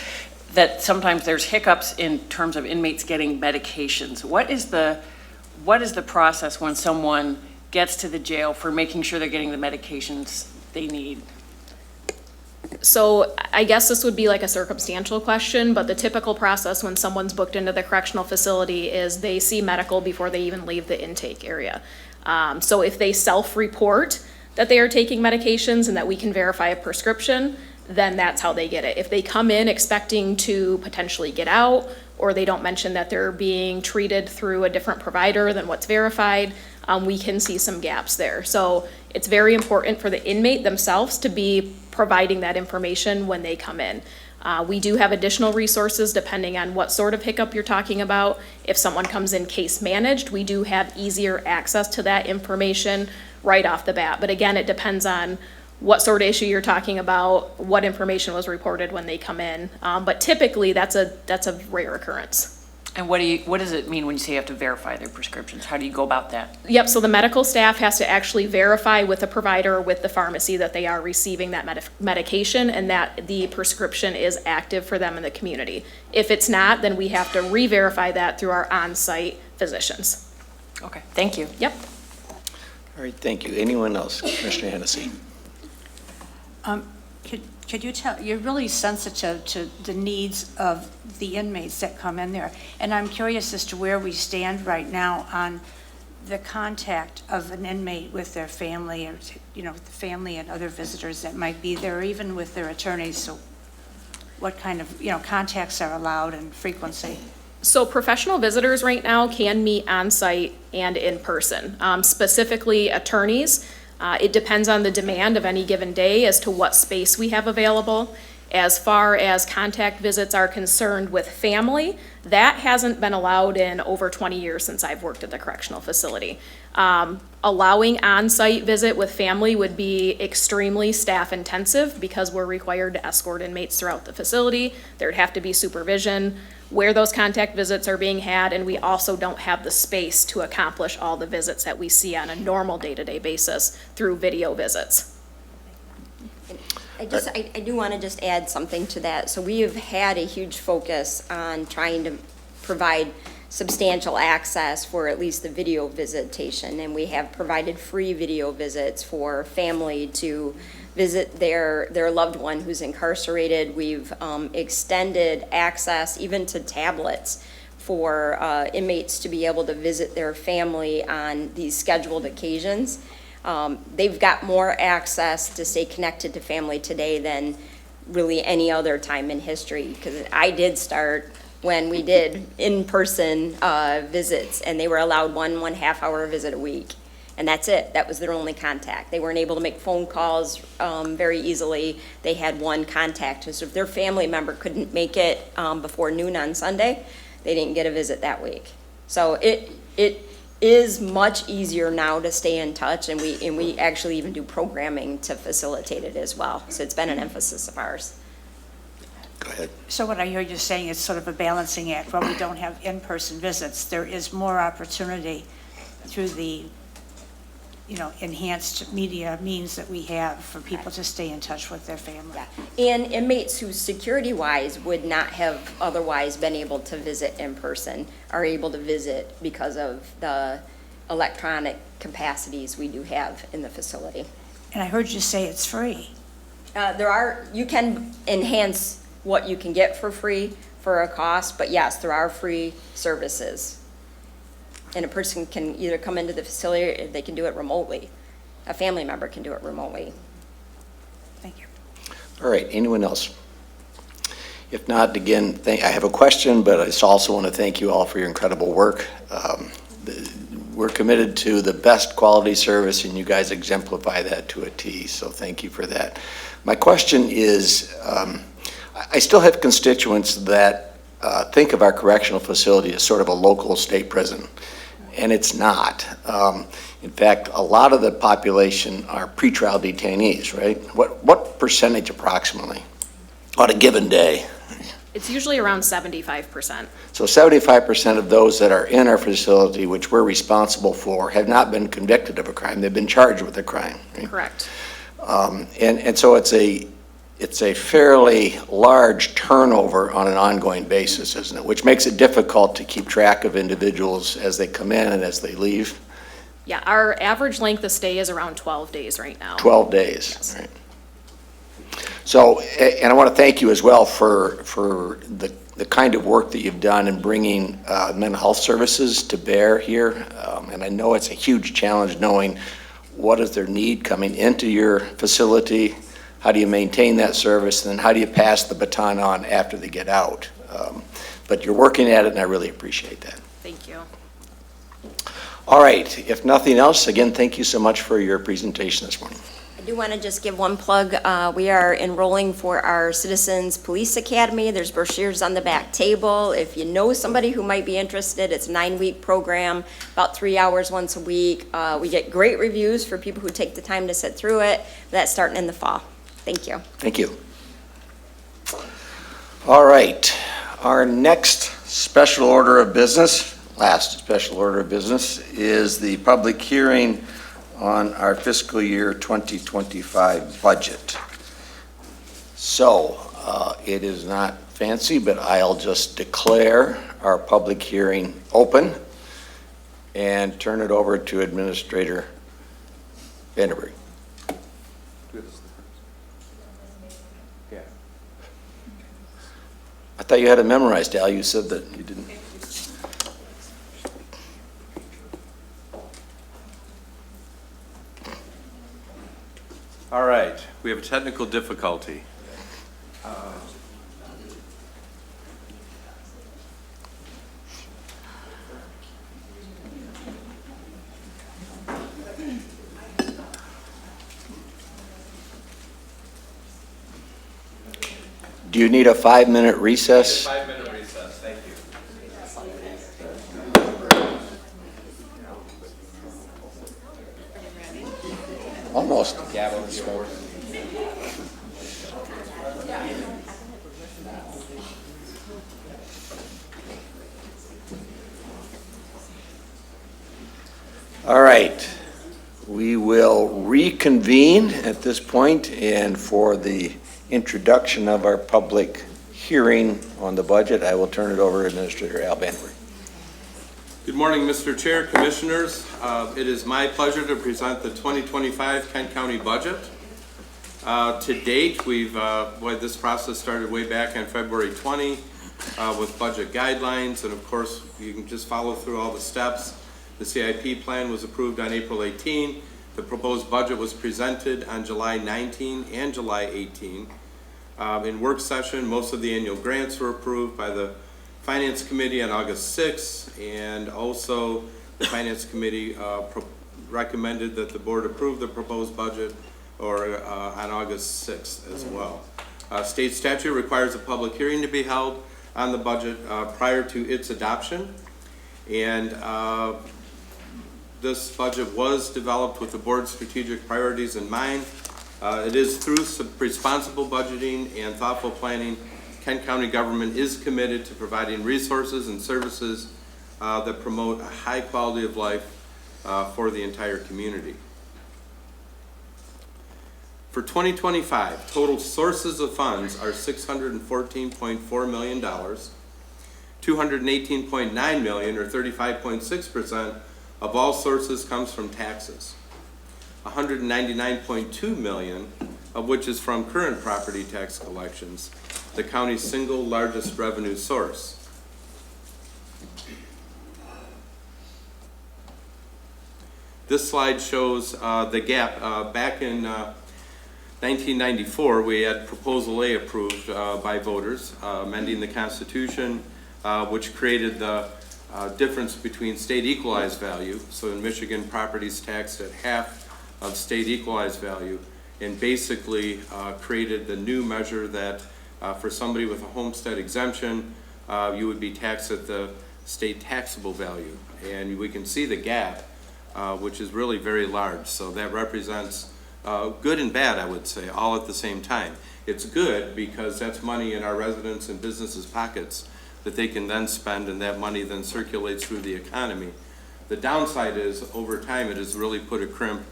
[SPEAKER 12] that sometimes there's hiccups in terms of inmates getting medications. What is the process when someone gets to the jail for making sure they're getting the medications they need?
[SPEAKER 8] So I guess this would be like a circumstantial question, but the typical process when someone's booked into the correctional facility is they see medical before they even leave the intake area. So if they self-report that they are taking medications and that we can verify a prescription, then that's how they get it. If they come in expecting to potentially get out, or they don't mention that they're being treated through a different provider than what's verified, we can see some gaps there. So it's very important for the inmate themselves to be providing that information when they come in. We do have additional resources depending on what sort of hiccup you're talking about. If someone comes in case managed, we do have easier access to that information right off the bat. But again, it depends on what sort of issue you're talking about, what information was reported when they come in. But typically, that's a rare occurrence.
[SPEAKER 12] And what does it mean when you say you have to verify their prescriptions? How do you go about that?
[SPEAKER 8] Yep, so the medical staff has to actually verify with the provider, with the pharmacy, that they are receiving that medication and that the prescription is active for them in the community. If it's not, then we have to re-verify that through our on-site physicians.
[SPEAKER 12] Okay, thank you.
[SPEAKER 8] Yep.
[SPEAKER 1] All right, thank you. Anyone else? Commissioner Hennessy.
[SPEAKER 13] Could you tell, you're really sensitive to the needs of the inmates that come in there. And I'm curious as to where we stand right now on the contact of an inmate with their family, or, with the family and other visitors that might be there, or even with their attorneys. So what kind of, contacts are allowed and frequency?
[SPEAKER 8] So professional visitors right now can meet on-site and in person, specifically attorneys. It depends on the demand of any given day as to what space we have available. As far as contact visits are concerned with family, that hasn't been allowed in over 20 years since I've worked at the correctional facility. Allowing on-site visit with family would be extremely staff intensive because we're required to escort inmates throughout the facility. There'd have to be supervision where those contact visits are being had, and we also don't have the space to accomplish all the visits that we see on a normal day-to-day basis through video visits.
[SPEAKER 4] I do want to just add something to that. So we have had a huge focus on trying to provide substantial access for at least the video visitation, and we have provided free video visits for family to visit their loved one who's incarcerated. We've extended access even to tablets for inmates to be able to visit their family on these scheduled occasions. They've got more access to stay connected to family today than really any other time in history, because I did start when we did in-person visits, and they were allowed one half-hour visit a week. And that's it. That was their only contact. They weren't able to make phone calls very easily. They had one contact. So if their family member couldn't make it before noon on Sunday, they didn't get a visit that week. So it is much easier now to stay in touch, and we actually even do programming to facilitate it as well. So it's been an emphasis of ours.
[SPEAKER 1] Go ahead.
[SPEAKER 13] So what I hear you saying is sort of a balancing act. While we don't have in-person visits, there is more opportunity through the enhanced media means that we have for people to stay in touch with their family.
[SPEAKER 4] Yeah. And inmates who security-wise would not have otherwise been able to visit in person are able to visit because of the electronic capacities we do have in the facility.
[SPEAKER 13] And I heard you say it's free.
[SPEAKER 4] You can enhance what you can get for free for a cost, but yes, there are free services. And a person can either come into the facility or they can do it remotely. A family member can do it remotely.
[SPEAKER 13] Thank you.
[SPEAKER 1] All right, anyone else? If not, again, I have a question, but I also want to thank you all for your incredible work. We're committed to the best quality service, and you guys exemplify that to a T, so thank you for that. My question is, I still have constituents that think of our correctional facility as sort of a local state prison, and it's not. In fact, a lot of the population are pretrial detainees, right? What percentage approximately on a given day?
[SPEAKER 8] It's usually around 75%.
[SPEAKER 1] So 75% of those that are in our facility, which we're responsible for, have not been convicted of a crime. They've been charged with a crime. Right?
[SPEAKER 8] Correct.
[SPEAKER 1] And so it's a fairly large turnover on an ongoing basis, isn't it? Which makes it difficult to keep track of individuals as they come in and as they leave.
[SPEAKER 8] Yeah, our average length of stay is around 12 days right now.
[SPEAKER 1] 12 days,
[SPEAKER 8] Yes.
[SPEAKER 1] right? So, and I want to thank you as well for the kind of work that you've done in bringing mental health services to bear here. And I know it's a huge challenge knowing what is their need coming into your facility, how do you maintain that service, and then how do you pass the baton on after they get out? But you're working at it, and I really appreciate that.
[SPEAKER 8] Thank you.
[SPEAKER 1] All right, if nothing else, again, thank you so much for your presentation this morning.
[SPEAKER 4] I do want to just give one plug. We are enrolling for our Citizens Police Academy. There's brochures on the back table. If you know somebody who might be interested, it's a 9-week program, about 3 hours once a week. We get great reviews for people who take the time to sit through it. That's starting in the fall. Thank you.
[SPEAKER 1] Thank you. All right, our next special order of business, last special order of business, is the public hearing on our fiscal year 2025 budget. So, it is not fancy, but I'll just declare our public hearing open and turn it over to Administrator Vanderburg. I thought you had it memorized, Al. You said that you didn't.
[SPEAKER 6] All right, we have a technical difficulty.
[SPEAKER 1] Do you need a 5-minute recess?
[SPEAKER 6] 5-minute recess, thank you.
[SPEAKER 1] Almost. All right, we will reconvene at this point, and for the introduction of our public hearing on the budget, I will turn it over to Administrator Al Vanderburg.
[SPEAKER 6] Good morning, Mr. Chair, Commissioners. It is my pleasure to present the 2025 Kent County budget. To date, this process started way back on February 20 with budget guidelines, and of course, you can just follow through all the steps. The CIP plan was approved on April 18. The proposed budget was presented on July 19 and July 18. In work session, most of the annual grants were approved by the Finance Committee on August 6, and also the Finance Committee recommended that the board approve the proposed budget on August 6th as well. State statute requires a public hearing to be held on the budget prior to its adoption, and this budget was developed with the board's strategic priorities in mind. It is through responsible budgeting and thoughtful planning, Kent County government is committed to providing resources and services that promote a high quality of life for the entire community. For 2025, total sources of funds are $614.4 million, $218.9 million, or 35.6% of all sources comes from taxes. $199.2 million of which is from current property tax collections, the county's single largest revenue source. This slide shows the gap. Back in 1994, we had Proposal A approved by voters, amending the Constitution, which created the difference between state equalized value. So in Michigan, property's taxed at half of state equalized value, and basically created the new measure that for somebody with a homestead exemption, you would be taxed at the state taxable value. And we can see the gap, which is really very large. So that represents good and bad, I would say, all at the same time. It's good because that's money in our residents' and businesses' pockets that they can then spend, and that money then circulates through the economy. The downside is, over time, it has really put a crimp,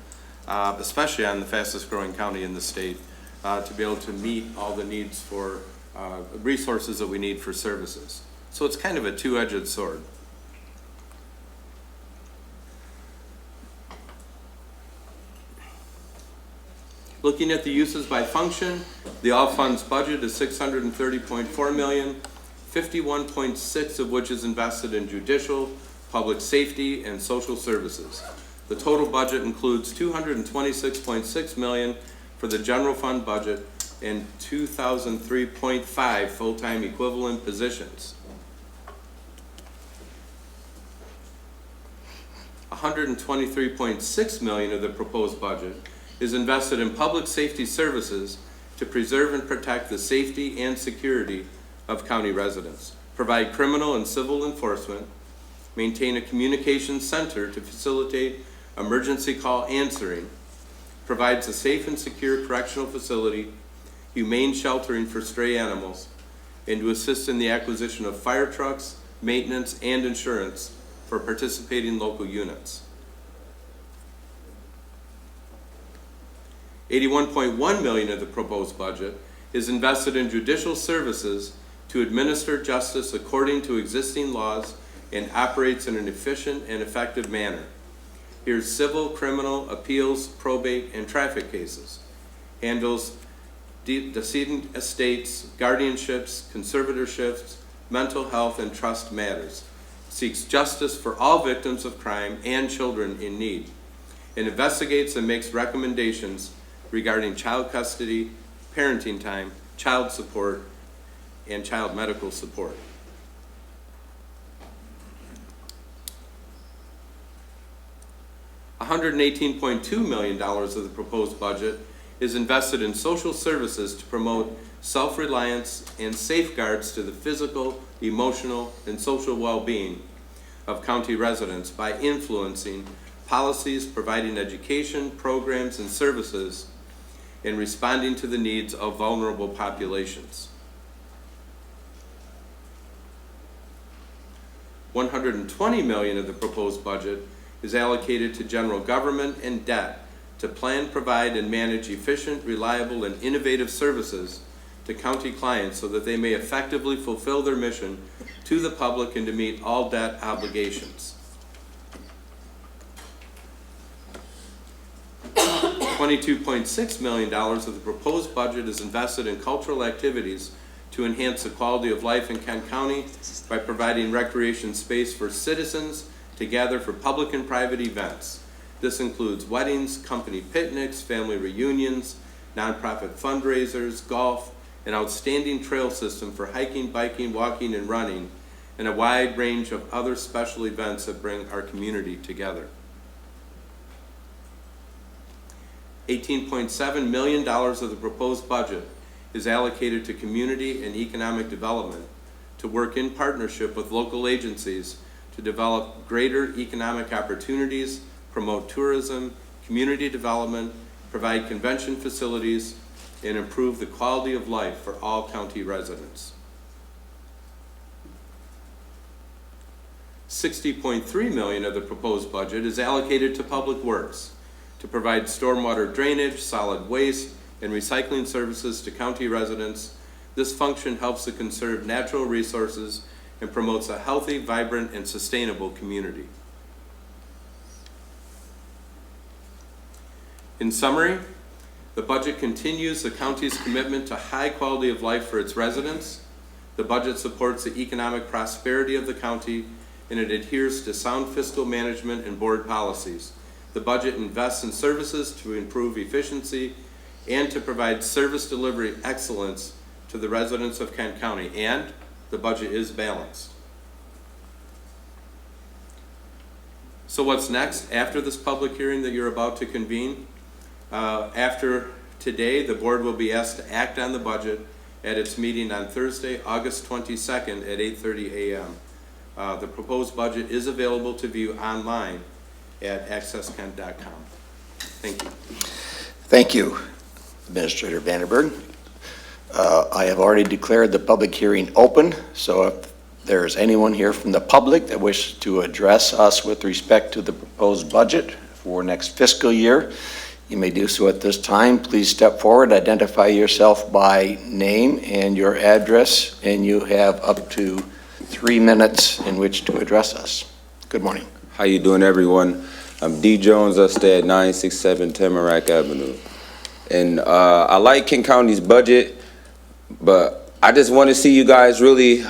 [SPEAKER 6] especially on the fastest growing county in the state, to be able to meet all the needs for resources that we need for services. So it's kind of a two-edged sword. Looking at the uses by function, the all funds budget is $630.4 million, 51.6 of which is invested in judicial, public safety, and social services. The total budget includes $226.6 million for the general fund budget and 2,003.5 full-time equivalent positions. $123.6 million of the proposed budget is invested in public safety services to preserve and protect the safety and security of county residents, provide criminal and civil enforcement, maintain a communications center to facilitate emergency call answering, provides a safe and secure correctional facility, humane sheltering for stray animals, and to assist in the acquisition of fire trucks, maintenance, and insurance for participating local units. $81.1 million of the proposed budget is invested in judicial services to administer justice according to existing laws and operates in an efficient and effective manner. Hears civil, criminal, appeals, probate, and traffic cases. Handles decedent estates, guardianships, conservatorships, mental health, and trust matters. Seeks justice for all victims of crime and children in need. And investigates and makes recommendations regarding child custody, parenting time, child support, and child medical support. $118.2 million of the proposed budget is invested in social services to promote self-reliance and safeguards to the physical, emotional, and social well-being of county residents by influencing policies, providing education, programs, and services, and responding to the needs of vulnerable populations. $120 million of the proposed budget is allocated to general government and debt to plan, provide, and manage efficient, reliable, and innovative services to county clients so that they may effectively fulfill their mission to the public and to meet all debt obligations. $22.6 million of the proposed budget is invested in cultural activities to enhance the quality of life in Kent County by providing recreation space for citizens to gather for public and private events. This includes weddings, company picnics, family reunions, nonprofit fundraisers, golf, an outstanding trail system for hiking, biking, walking, and running, and a wide range of other special events that bring our community together. $18.7 million of the proposed budget is allocated to community and economic development to work in partnership with local agencies to develop greater economic opportunities, promote tourism, community development, provide convention facilities, and improve the quality of life for all county residents. $60.3 million of the proposed budget is allocated to public works to provide stormwater drainage, solid waste, and recycling services to county residents. This function helps to conserve natural resources and promotes a healthy, vibrant, and sustainable community. In summary, the budget continues the county's commitment to high quality of life for its residents. The budget supports the economic prosperity of the county, and it adheres to sound fiscal management and board policies. The budget invests in services to improve efficiency and to provide service delivery excellence to the residents of Kent County, and the budget is balanced. So what's next after this public hearing that you're about to convene? After today, the board will be asked to act on the budget at its meeting on Thursday, August 22nd at 8:30 a.m. The proposed budget is available to view online at accesskent.com. Thank you.
[SPEAKER 1] Thank you, Administrator Vandenberg. I have already declared the public hearing open, so if there's anyone here from the public that wishes to address us with respect to the proposed budget for next fiscal year, you may do so at this time. Please step forward, identify yourself by name and your address, and you have up to 3 minutes in which to address us. Good morning.
[SPEAKER 14] How you doing, everyone? I'm D. Jones, I stay at 967 Tamarack Avenue. And I like Kent County's budget, but I just want to see you guys really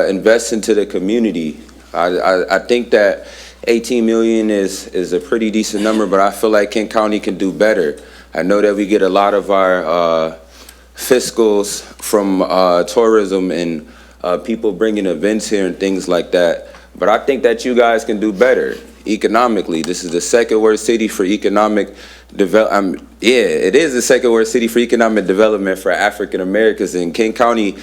[SPEAKER 14] invest into the community. I think that 18 million is a pretty decent number, but I feel like Kent County can do better. I know that we get a lot of our fiscals from tourism and people bringing events here and things like that. But I think that you guys can do better economically. This is the second worst city for economic development. It is the second worst city for economic development for African Americans. And Kent County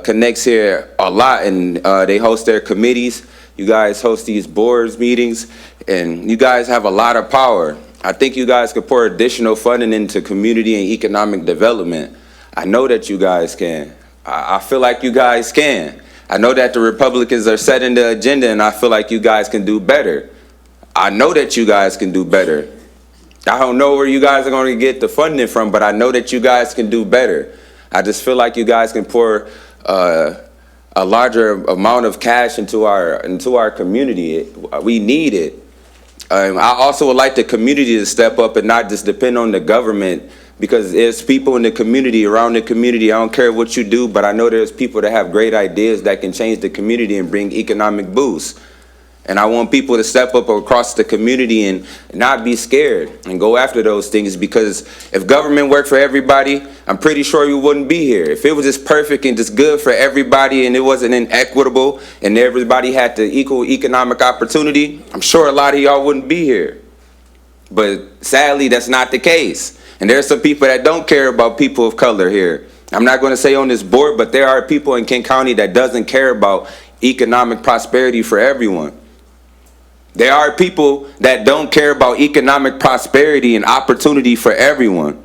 [SPEAKER 14] connects here a lot, and they host their committees. You guys host these boards meetings, and you guys have a lot of power. I think you guys could pour additional funding into community and economic development. I know that you guys can. I feel like you guys can. I know that the Republicans are setting the agenda, and I feel like you guys can do better. I know that you guys can do better. I don't know where you guys are going to get the funding from, but I know that you guys can do better. I just feel like you guys can pour a larger amount of cash into our community. We need it. I also would like the community to step up and not just depend on the government, because there's people in the community, around the community. I don't care what you do, but I know there's people that have great ideas that can change the community and bring economic boost. And I want people to step up across the community and not be scared and go after those things, because if government worked for everybody, I'm pretty sure you wouldn't be here. If it was just perfect and just good for everybody and it wasn't inequitable and everybody had the equal economic opportunity, I'm sure a lot of y'all wouldn't be here. But sadly, that's not the case. And there are some people that don't care about people of color here. I'm not going to say on this board, but there are people in Kent County that doesn't care about economic prosperity for everyone. There are people that don't care about economic prosperity and opportunity for everyone.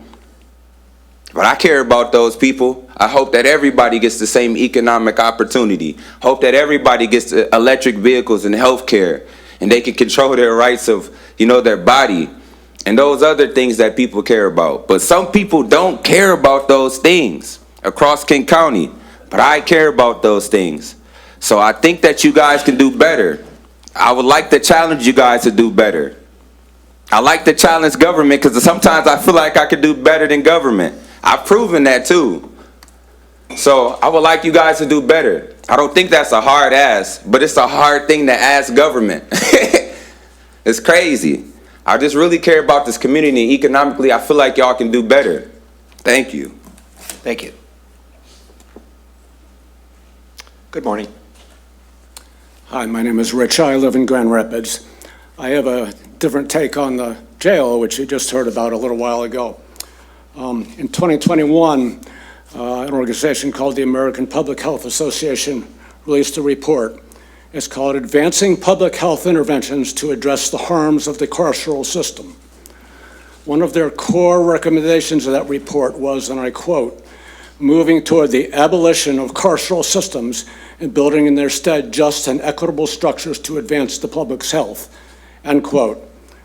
[SPEAKER 14] But I care about those people. I hope that everybody gets the same economic opportunity. Hope that everybody gets electric vehicles and health care, and they can control their rights of, their body and those other things that people care about. But some people don't care about those things across Kent County. But I care about those things. So I think that you guys can do better. I would like to challenge you guys to do better. I like to challenge government, because sometimes I feel like I could do better than government. I've proven that too. So I would like you guys to do better. I don't think that's a hard ask, but it's a hard thing to ask government. It's crazy. I just really care about this community. Economically, I feel like y'all can do better. Thank you.
[SPEAKER 1] Thank you. Good morning.
[SPEAKER 15] Hi, my name is Rich. I live in Grand Rapids. I have a different take on the jail, which you just heard about a little while ago. In 2021, an organization called the American Public Health Association released a report. It's called Advancing Public Health Interventions to Address the Harms of the Carceral System. One of their core recommendations of that report was, and I quote, "moving toward the abolition of carceral systems and building in their stead just and equitable structures to advance the public's health," end quote.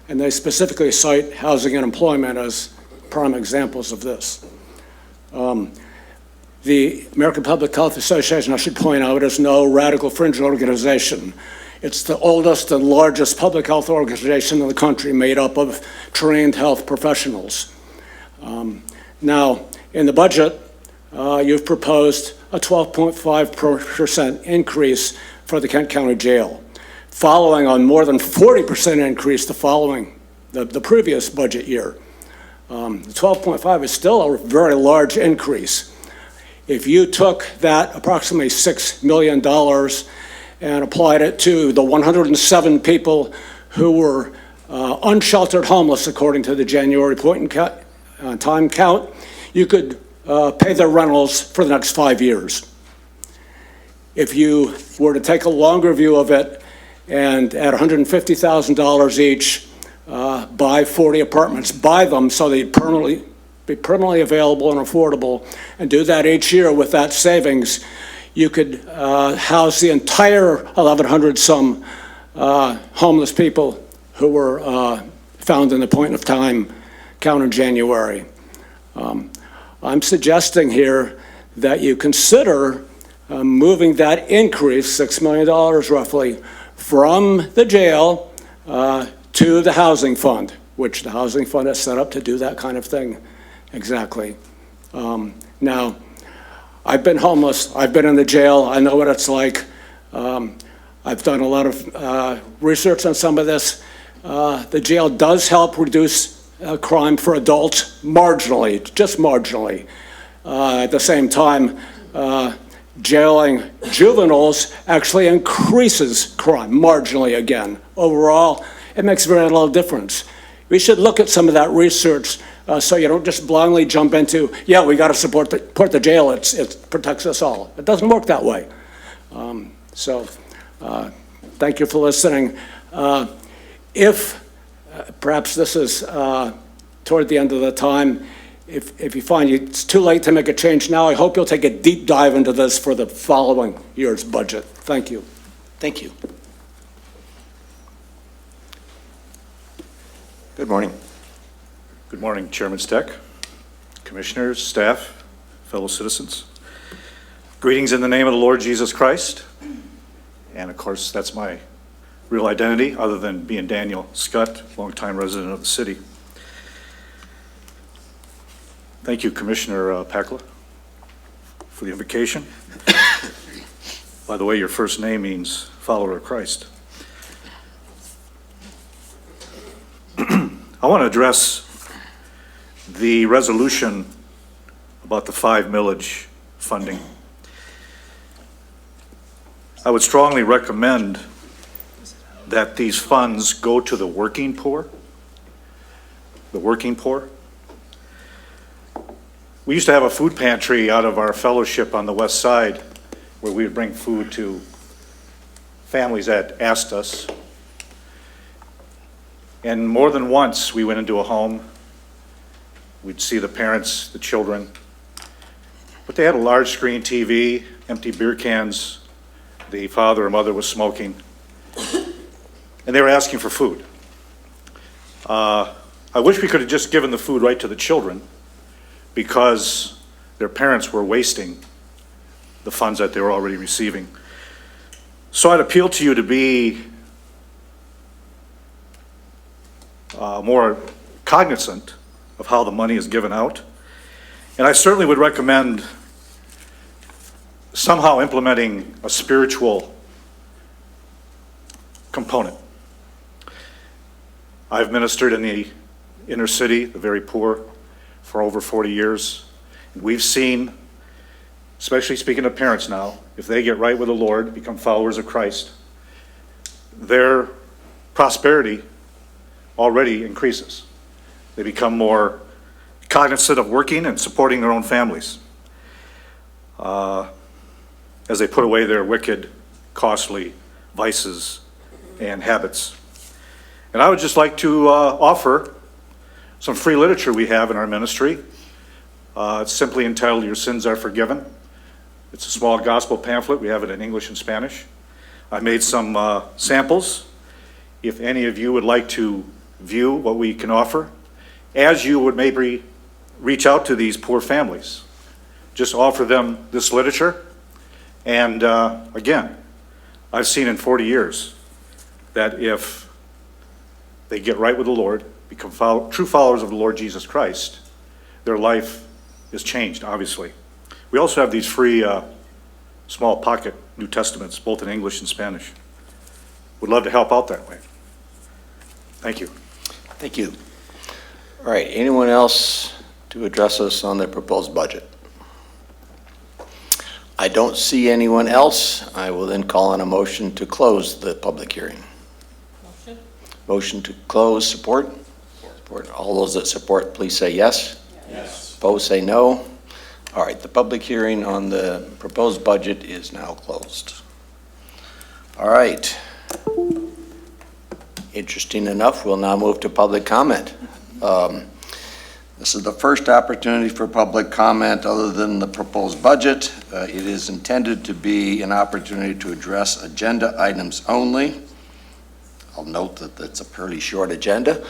[SPEAKER 15] And they specifically cite housing and employment as prime examples of this. The American Public Health Association, I should point out, is no radical fringe organization. It's the oldest and largest public health organization in the country, made up of trained health professionals. Now, in the budget, you've proposed a 12.5% increase for the Kent County Jail, following on more than 40% increase the previous budget year. The 12.5 is still a very large increase. If you took that approximately $6 million and applied it to the 107 people who were unsheltered homeless, according to the January point in time count, you could pay their rentals for the next 5 years. If you were to take a longer view of it and at $150,000 each, buy 40 apartments, buy them so they'd be permanently available and affordable, and do that each year with that savings, you could house the entire 1,100 some homeless people who were found in the point of time count in January. I'm suggesting here that you consider moving that increase, $6 million roughly, from the jail to the housing fund, which the housing fund is set up to do that kind of thing exactly. Now, I've been homeless, I've been in the jail, I know what it's like. I've done a lot of research on some of this. The jail does help reduce crime for adults marginally, just marginally. At the same time, jailing juveniles actually increases crime marginally again. Overall, it makes very little difference. We should look at some of that research so you don't just blindly jump into, yeah, we got to support the jail, it protects us all. It doesn't work that way. Thank you for listening. Perhaps this is toward the end of the time, if you find it's too late to make a change now, I hope you'll take a deep dive into this for the following year's budget. Thank you.
[SPEAKER 1] Thank you. Good morning.
[SPEAKER 16] Good morning, Chairman Steck, commissioners, staff, fellow citizens. Greetings in the name of the Lord Jesus Christ. And of course, that's my real identity, other than being Daniel Scott, longtime resident of the city. Thank you, Commissioner Pacla, for the invocation. By the way, your first name means follower of Christ. I want to address the resolution about the 5 millage funding. I would strongly recommend that these funds go to the working poor. The working poor. We used to have a food pantry out of our fellowship on the west side where we would bring food to families that asked us. And more than once, we went into a home. We'd see the parents, the children. But they had a large screen TV, empty beer cans. The father or mother was smoking. And they were asking for food. I wish we could have just given the food right to the children because their parents were wasting the funds that they were already receiving. So I'd appeal to you to be more cognizant of how the money is given out. And I certainly would recommend somehow implementing a spiritual component. I've ministered in the inner city, the very poor, for over 40 years. We've seen, especially speaking of parents now, if they get right with the Lord, become followers of Christ, their prosperity already increases. They become more cognizant of working and supporting their own families as they put away their wicked, costly vices and habits. And I would just like to offer some free literature we have in our ministry. It's simply entitled, Your Sins Are Forgiven. It's a small gospel pamphlet. We have it in English and Spanish. I made some samples. If any of you would like to view what we can offer, as you would maybe reach out to these poor families, just offer them this literature. And again, I've seen in 40 years that if they get right with the Lord, become true followers of the Lord Jesus Christ, their life is changed, obviously. We also have these free small pocket New Testaments, both in English and Spanish. Would love to help out that way. Thank you.
[SPEAKER 1] Thank you. All right, anyone else to address us on the proposed budget? I don't see anyone else. I will then call on a motion to close the public hearing. Motion. Motion to close, support? Support. All those that support, please say yes. Yes. Opposed, say no. All right, the public hearing on the proposed budget is now closed. All right. Interesting enough, we'll now move to public comment. This is the first opportunity for public comment other than the proposed budget. It is intended to be an opportunity to address agenda items only. I'll note that that's a pretty short agenda.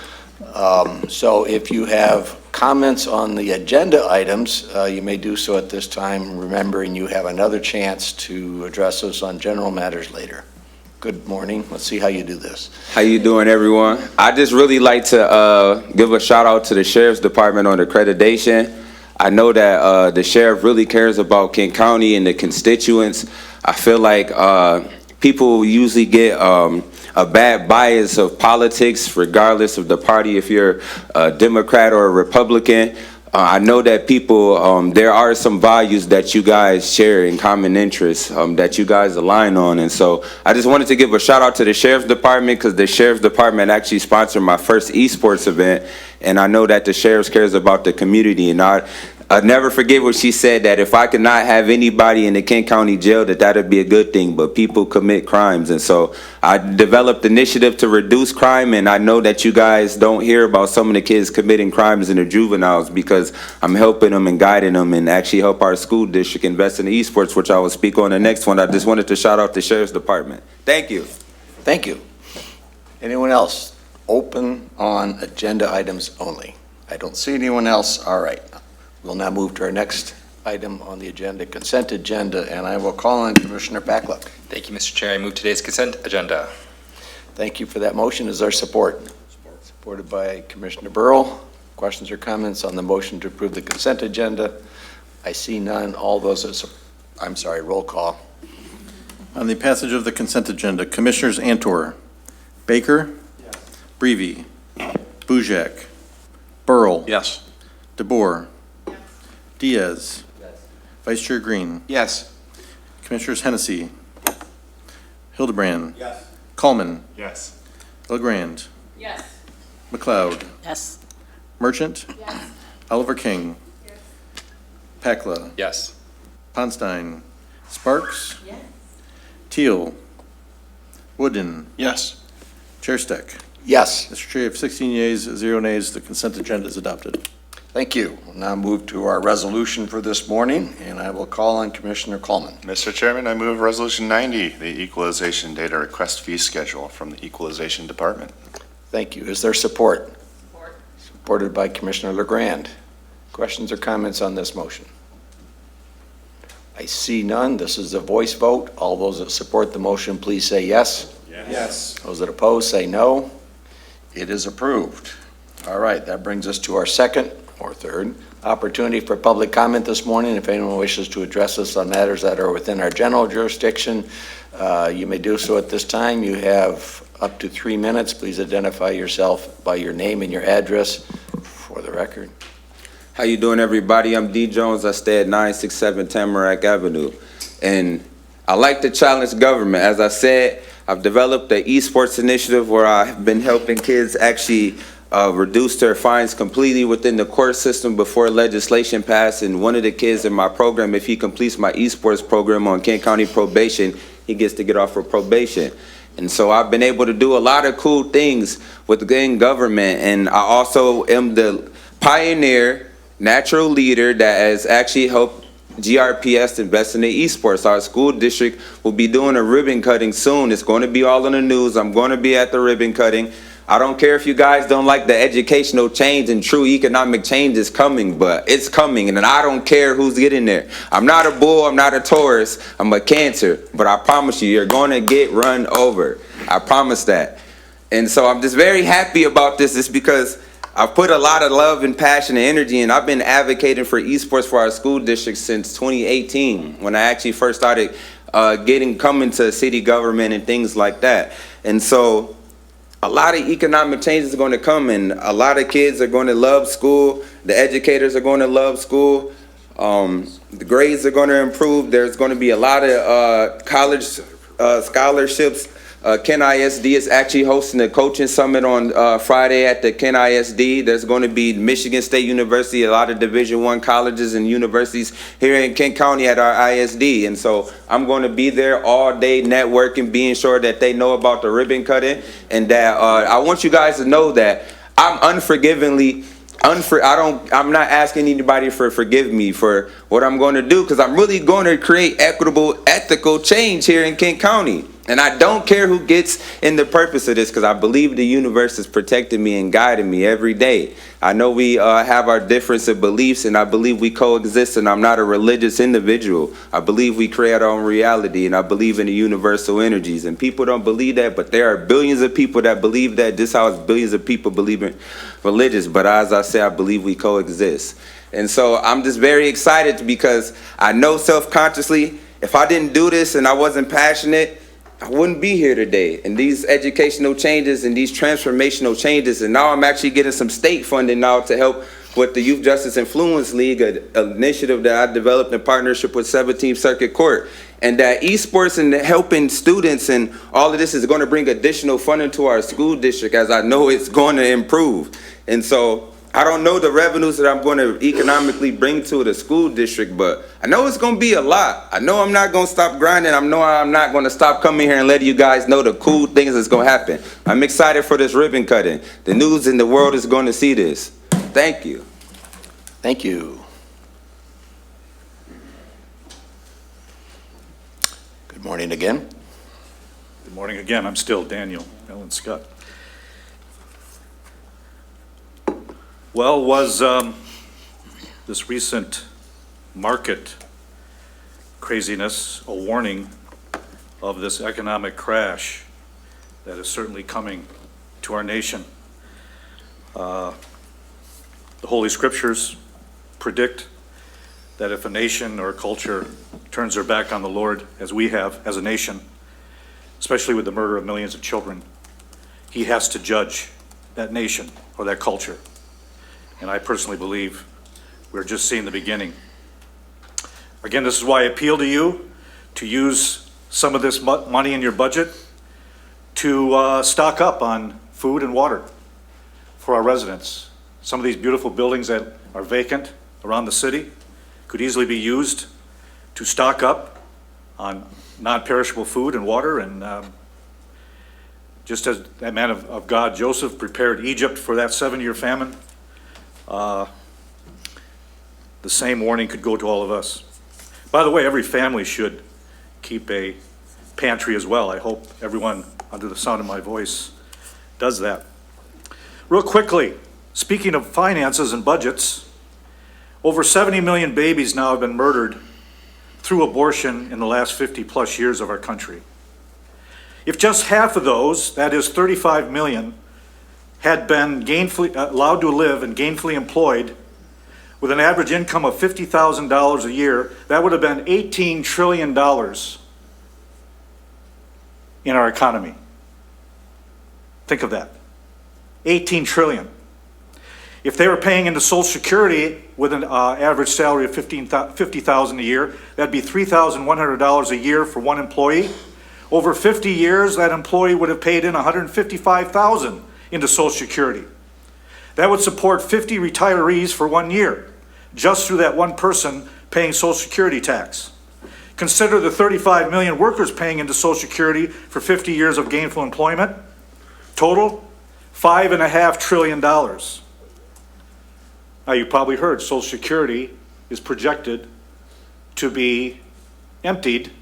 [SPEAKER 1] So if you have comments on the agenda items, you may do so at this time, remembering you have another chance to address us on general matters later. Good morning. Let's see how you do this.
[SPEAKER 14] How you doing, everyone? I just really like to give a shout out to the Sheriff's Department on accreditation. I know that the sheriff really cares about Kent County and the constituents. I feel like people usually get a a bad bias of politics, regardless of the party, if you're a Democrat or a Republican. I know that people, there are some values that you guys share in common interests, that you guys align on. And so I just wanted to give a shout out to the Sheriff's Department, because the Sheriff's Department actually sponsored my first esports event. And I know that the Sheriff cares about the community. And I'll never forget what she said, that if I could not have anybody in the Kent County Jail, that'd be a good thing, but people commit crimes. And so I developed initiative to reduce crime, and I know that you guys don't hear about some of the kids committing crimes in the juveniles, because I'm helping them and guiding them, and actually help our school district invest in the esports, which I will speak on the next one. I just wanted to shout out the Sheriff's Department. Thank you.
[SPEAKER 1] Thank you. Anyone else? Open on agenda items only. I don't see anyone else. All right. We'll now move to our next item on the agenda, consent agenda, and I will call on Commissioner Pacluck.
[SPEAKER 5] Thank you, Mr. Chair. I move today's consent agenda.
[SPEAKER 1] Thank you for that motion. Is there support? Supported by Commissioner Burrow. Questions or comments on the motion to approve the consent agenda? I see none. All those, roll call.
[SPEAKER 2] On the passage of the consent agenda, Commissioners Antor, Baker, Breivy, Bujek, Burl,
[SPEAKER 3] Yes.
[SPEAKER 2] DeBoer, Diaz, Vice Chair Green,
[SPEAKER 3] Yes.
[SPEAKER 2] Commissioners Hennessy, Hildebrand, Coleman,
[SPEAKER 9] Yes.
[SPEAKER 2] LeGrand,
[SPEAKER 8] Yes.
[SPEAKER 2] McLeod,
[SPEAKER 10] Yes.
[SPEAKER 2] Merchant, Oliver King, Pakla,
[SPEAKER 5] Yes.
[SPEAKER 2] Ponstein, Sparks, Teal, Wooden,
[SPEAKER 3] Yes.
[SPEAKER 2] Chair Steck.
[SPEAKER 1] Yes.
[SPEAKER 2] Mr. Chair, 16 yeas, 0 nays, the consent agenda is adopted.
[SPEAKER 1] Thank you. We'll now move to our resolution for this morning, and I will call on Commissioner Coleman.
[SPEAKER 9] Mr. Chairman, I move Resolution 90, the equalization data request fee schedule from the Equalization Department.
[SPEAKER 1] Thank you. Is there support? Support. Supported by Commissioner LeGrand. Questions or comments on this motion? I see none. This is a voice vote. All those that support the motion, please say yes.
[SPEAKER 3] Yes.
[SPEAKER 1] Those that oppose, say no. It is approved. All right, that brings us to our second or third opportunity for public comment this morning. If anyone wishes to address us on matters that are within our general jurisdiction, you may do so at this time. You have up to 3 minutes. Please identify yourself by your name and your address for the record.
[SPEAKER 14] How you doing, everybody? I'm D. Jones. I stay at 967 Tamarack Avenue. And I like to challenge government. As I said, I've developed the esports initiative where I've been helping kids actually reduce their fines completely within the court system before legislation passed. And one of the kids in my program, if he completes my esports program on Kent County probation, he gets to get off of probation. And so I've been able to do a lot of cool things within government. And I also am the pioneer, natural leader that has actually helped GRPS invest in the esports. Our school district will be doing a ribbon cutting soon. It's going to be all in the news. I'm going to be at the ribbon cutting. I don't care if you guys don't like the educational change, and true economic change is coming, but it's coming, and I don't care who's getting there. I'm not a bull, I'm not a Taurus, I'm a Cancer, but I promise you, you're going to get run over. I promise that. And so I'm just very happy about this. It's because I've put a lot of love and passion and energy, and I've been advocating for esports for our school district since 2018, when I actually first started coming to city government and things like that. And so a lot of economic changes are going to come, and a lot of kids are going to love school. The educators are going to love school. The grades are going to improve. There's going to be a lot of college scholarships. Kent ISD is actually hosting a coaching summit on Friday at the Kent ISD. There's going to be Michigan State University, a lot of Division I colleges and universities here in Kent County at our ISD. And so I'm going to be there all day networking, being sure that they know about the ribbon cutting, and that I want you guys to know that I'm I'm not asking anybody for forgive me for what I'm going to do, because I'm really going to create equitable, ethical change here in Kent County. And I don't care who gets in the purpose of this, because I believe the universe is protecting me and guiding me every day. I know we have our difference of beliefs, and I believe we coexist, and I'm not a religious individual. I believe we create our own reality, and I believe in the universal energies. And people don't believe that, but there are billions of people that believe that. This house, billions of people believe in religious. But as I say, I believe we coexist. And so I'm just very excited, because I know self-consciously, if I didn't do this and I wasn't passionate, I wouldn't be here today. And these educational changes and these transformational changes, and now I'm actually getting some state funding now to help with the Youth Justice Influence League, an initiative that I developed in partnership with 17th Circuit Court. And that esports and helping students and all of this is going to bring additional funding to our school district, as I know it's going to improve. And so I don't know the revenues that I'm going to economically bring to the school district, but I know it's going to be a lot. I know I'm not going to stop grinding. I know I'm not going to stop coming here and letting you guys know the cool things that's going to happen. I'm excited for this ribbon cutting. The news in the world is going to see this. Thank you.
[SPEAKER 1] Thank you. Good morning again.
[SPEAKER 16] Good morning again. I'm still Daniel Ellen Scott. Well, was this recent market craziness a warning of this economic crash that is certainly coming to our nation? The Holy Scriptures predict that if a nation or a culture turns their back on the Lord, as we have as a nation, especially with the murder of millions of children, he has to judge that nation or that culture. And I personally believe we're just seeing the beginning. Again, this is why I appeal to you to use some of this money in your budget to stock up on food and water for our residents. Some of these beautiful buildings that are vacant around the city could easily be used to stock up on non-perishable food and water. And just as that man of God, Joseph, prepared Egypt for that 7-year famine, the same warning could go to all of us. By the way, every family should keep a pantry as well. I hope everyone under the sound of my voice does that. Real quickly, speaking of finances and budgets, over 70 million babies now have been murdered through abortion in the last 50 plus years of our country. If just half of those, that is 35 million, had been gainfully allowed to live and gainfully employed with an average income of $50,000 a year, that would have been $18 trillion in our economy. Think of that. 18 trillion. If they were paying into Social Security with an average salary of $50,000 a year, that'd be $3,100 a year for one employee. Over 50 years, that employee would have paid in $155,000 into Social Security. That would support 50 retirees for 1 year, just through that one person paying Social Security tax. Consider the 35 million workers paying into Social Security for 50 years of gainful employment. Total, $5.5 trillion. Now, you probably heard Social Security is projected to be emptied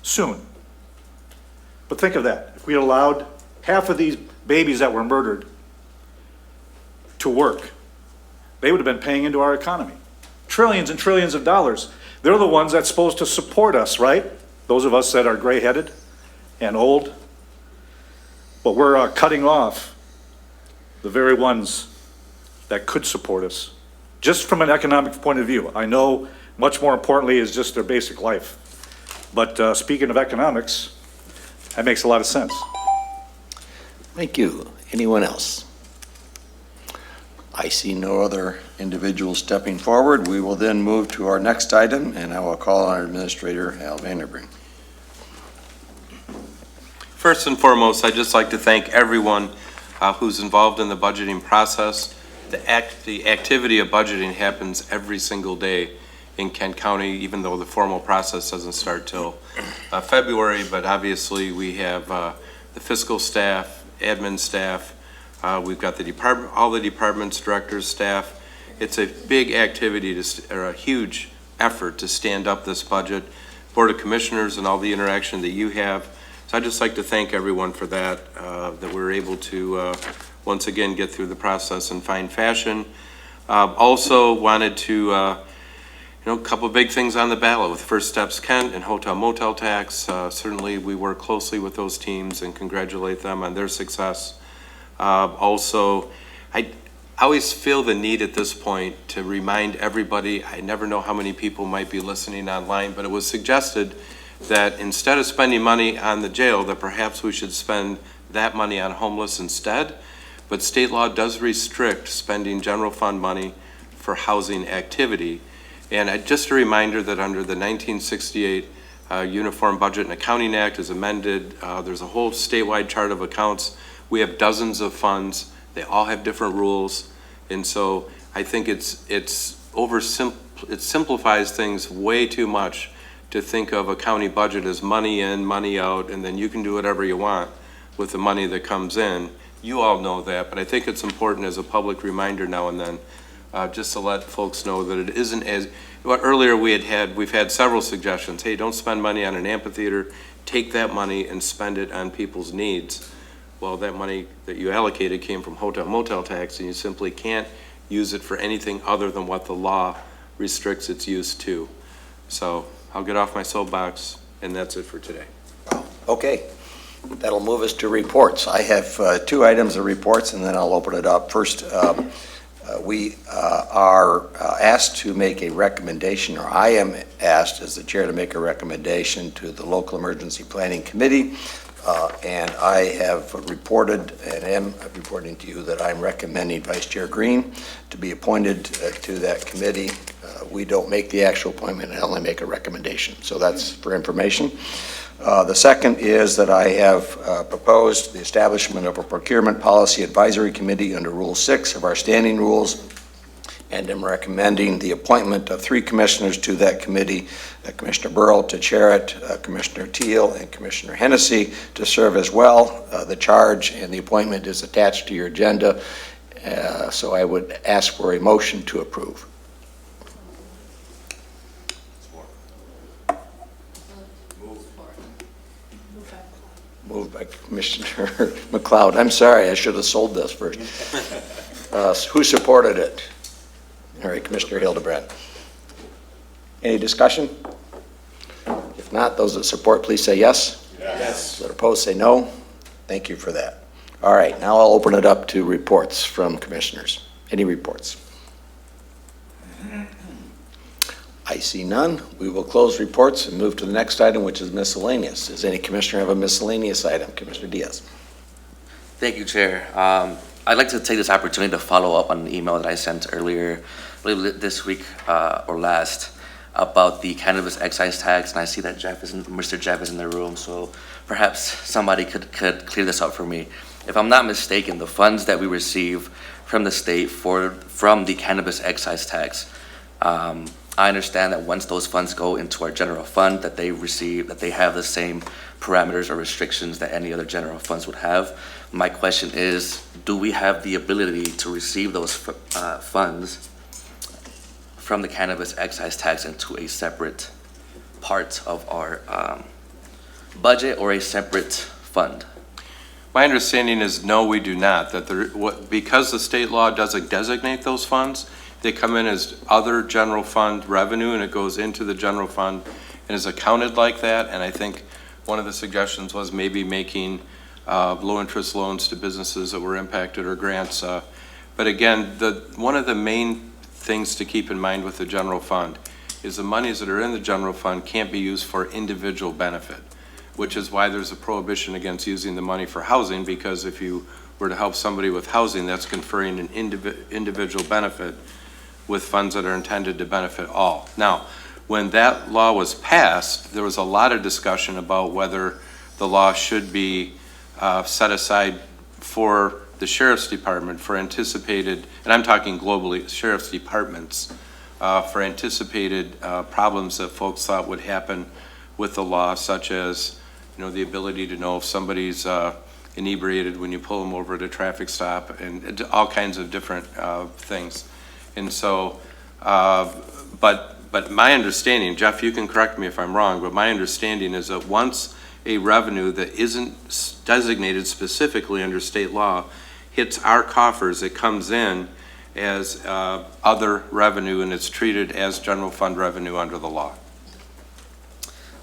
[SPEAKER 16] soon. But think of that. If we allowed half of these babies that were murdered to work, they would have been paying into our economy. Trillions and trillions of dollars. They're the ones that's supposed to support us, right? Those of us that are gray-headed and old. But we're cutting off the very ones that could support us, just from an economic point of view. I know much more importantly is just their basic life. But speaking of economics, that makes a lot of sense.
[SPEAKER 1] Thank you. Anyone else? I see no other individuals stepping forward. We will then move to our next item, and I will call on our Administrator, Al Vanderbrink.
[SPEAKER 6] First and foremost, I'd just like to thank everyone who's involved in the budgeting process. The activity of budgeting happens every single day in Kent County, even though the formal process doesn't start till February. But obviously, we have the fiscal staff, admin staff. We've got the department, all the departments, directors, staff. It's a big activity, or a huge effort to stand up this budget. Board of Commissioners and all the interaction that you have. So I'd just like to thank everyone for that, that we're able to once again get through the process in fine fashion. Also wanted to, a couple of big things on the ballot with First Steps Kent and hotel motel tax. Certainly we work closely with those teams and congratulate them on their success. Also, I always feel the need at this point to remind everybody, I never know how many people might be listening online, but it was suggested that instead of spending money on the jail, that perhaps we should spend that money on homeless instead. But state law does restrict spending general fund money for housing activity. And just a reminder that under the 1968 Uniform Budget and Accounting Act is amended, there's a whole statewide chart of accounts. We have dozens of funds. They all have different rules. And so I think it simplifies things way too much to think of a county budget as money in, money out, and then you can do whatever you want with the money that comes in. You all know that, but I think it's important as a public reminder now and then, just to let folks know that it isn't as, what earlier we've had several suggestions. Hey, don't spend money on an amphitheater, take that money and spend it on people's needs. Well, that money that you allocated came from hotel motel tax, and you simply can't use it for anything other than what the law restricts its use to. So I'll get off my soapbox, and that's it for today.
[SPEAKER 1] Okay, that'll move us to reports. I have 2 items of reports, and then I'll open it up. First, we are asked to make a recommendation, or I am asked as the chair to make a recommendation to the Local Emergency Planning Committee, and I have reported and am reporting to you that I'm recommending Vice Chair Green to be appointed to that committee. We don't make the actual appointment, I only make a recommendation, so that's for information. The second is that I have proposed the establishment of a Procurement Policy Advisory Committee under Rule 6 of our standing rules, and am recommending the appointment of 3 commissioners to that committee, Commissioner Burrow to chair it, Commissioner Teal and Commissioner Hennessy to serve as well. The charge and the appointment is attached to your agenda, so I would ask for a motion to approve. Moved by Commissioner McLeod. I'm sorry, I should have sold this first. Who supported it? All right, Commissioner Hildebrand. Any discussion? If not, those that support, please say yes. Yes. Those that oppose, say no. Thank you for that. All right, now I'll open it up to reports from commissioners. Any reports? I see none. We will close reports and move to the next item, which is miscellaneous. Does any commissioner have a miscellaneous item? Commissioner Diaz.
[SPEAKER 17] Thank you, Chair. I'd like to take this opportunity to follow up on an email that I sent earlier, I believe this week or last, about the cannabis excise tax, and I see that Mr. Jeff is in the room, so perhaps somebody could clear this up for me. If I'm not mistaken, the funds that we receive from the state from the cannabis excise tax, I understand that once those funds go into our general fund, that they have the same parameters or restrictions that any other general funds would have. My question is, do we have the ability to receive those funds from the cannabis excise tax into a separate part of our budget or a separate fund?
[SPEAKER 6] My understanding is no, we do not. That because the state law doesn't designate those funds, they come in as other general fund revenue, and it goes into the general fund and is accounted like that. And I think one of the suggestions was maybe making low-interest loans to businesses that were impacted or grants. But again, one of the main things to keep in mind with the general fund is the monies that are in the general fund can't be used for individual benefit, which is why there's a prohibition against using the money for housing, because if you were to help somebody with housing, that's conferring an individual benefit with funds that are intended to benefit all. Now, when that law was passed, there was a lot of discussion about whether the law should be set aside for the Sheriff's Department for anticipated, and I'm talking globally, Sheriff's Departments, for anticipated problems that folks thought would happen with the law, such as, the ability to know if somebody's inebriated when you pull them over at a traffic stop, and all kinds of different things. And so, but my understanding, Jeff, you can correct me if I'm wrong, but my understanding is that once a revenue that isn't designated specifically under state law hits our coffers, it comes in as other revenue, and it's treated as general fund revenue under the law.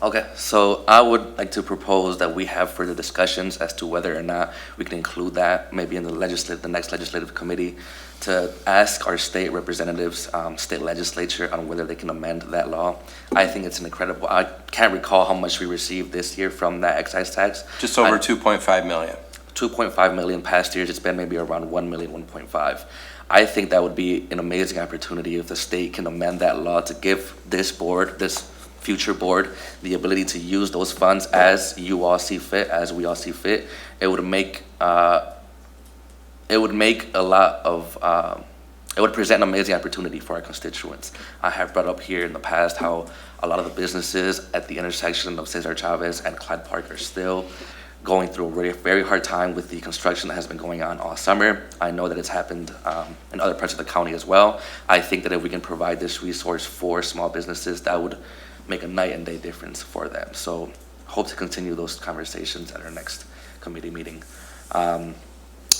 [SPEAKER 17] Okay, so I would like to propose that we have further discussions as to whether or not we can include that maybe in the next legislative committee to ask our state representatives, state legislature on whether they can amend that law. I think it's an incredible, I can't recall how much we received this year from that excise tax.
[SPEAKER 6] Just over 2.5 million.
[SPEAKER 17] 2.5 million. Past years, it's been maybe around 1 million, 1.5. I think that would be an amazing opportunity if the state can amend that law to give this board, this future board, the ability to use those funds as you all see fit, as we all see fit. It would make a lot of, it would present an amazing opportunity for our constituents. I have brought up here in the past how a lot of the businesses at the intersection of Cesar Chavez and Clyde Park are still going through a very, very hard time with the construction that has been going on all summer. I know that it's happened in other parts of the county as well. I think that if we can provide this resource for small businesses, that would make a night and day difference for them. So hope to continue those conversations at our next committee meeting.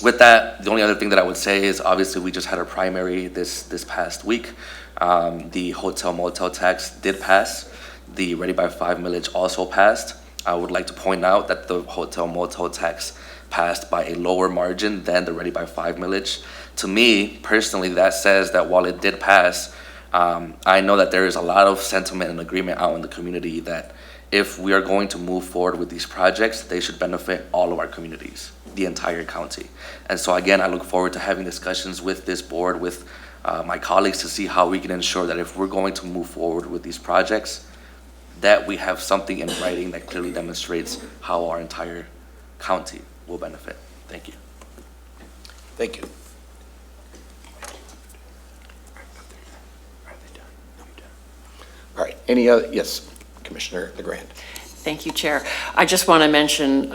[SPEAKER 17] With that, the only other thing that I would say is obviously we just had our primary this past week. The hotel motel tax did pass. The Ready by 5 millage also passed. I would like to point out that the hotel motel tax passed by a lower margin than the Ready by 5 millage. To me, personally, that says that while it did pass, I know that there is a lot of sentiment and agreement out in the community that if we are going to move forward with these projects, they should benefit all of our communities, the entire county. And so again, I look forward to having discussions with this board, with my colleagues, to see how we can ensure that if we're going to move forward with these projects, that we have something in writing that clearly demonstrates how our entire county will benefit. Thank you.
[SPEAKER 1] Thank you. All right, any other, yes, Commissioner LeGrand.
[SPEAKER 12] Thank you, Chair. I just want to mention,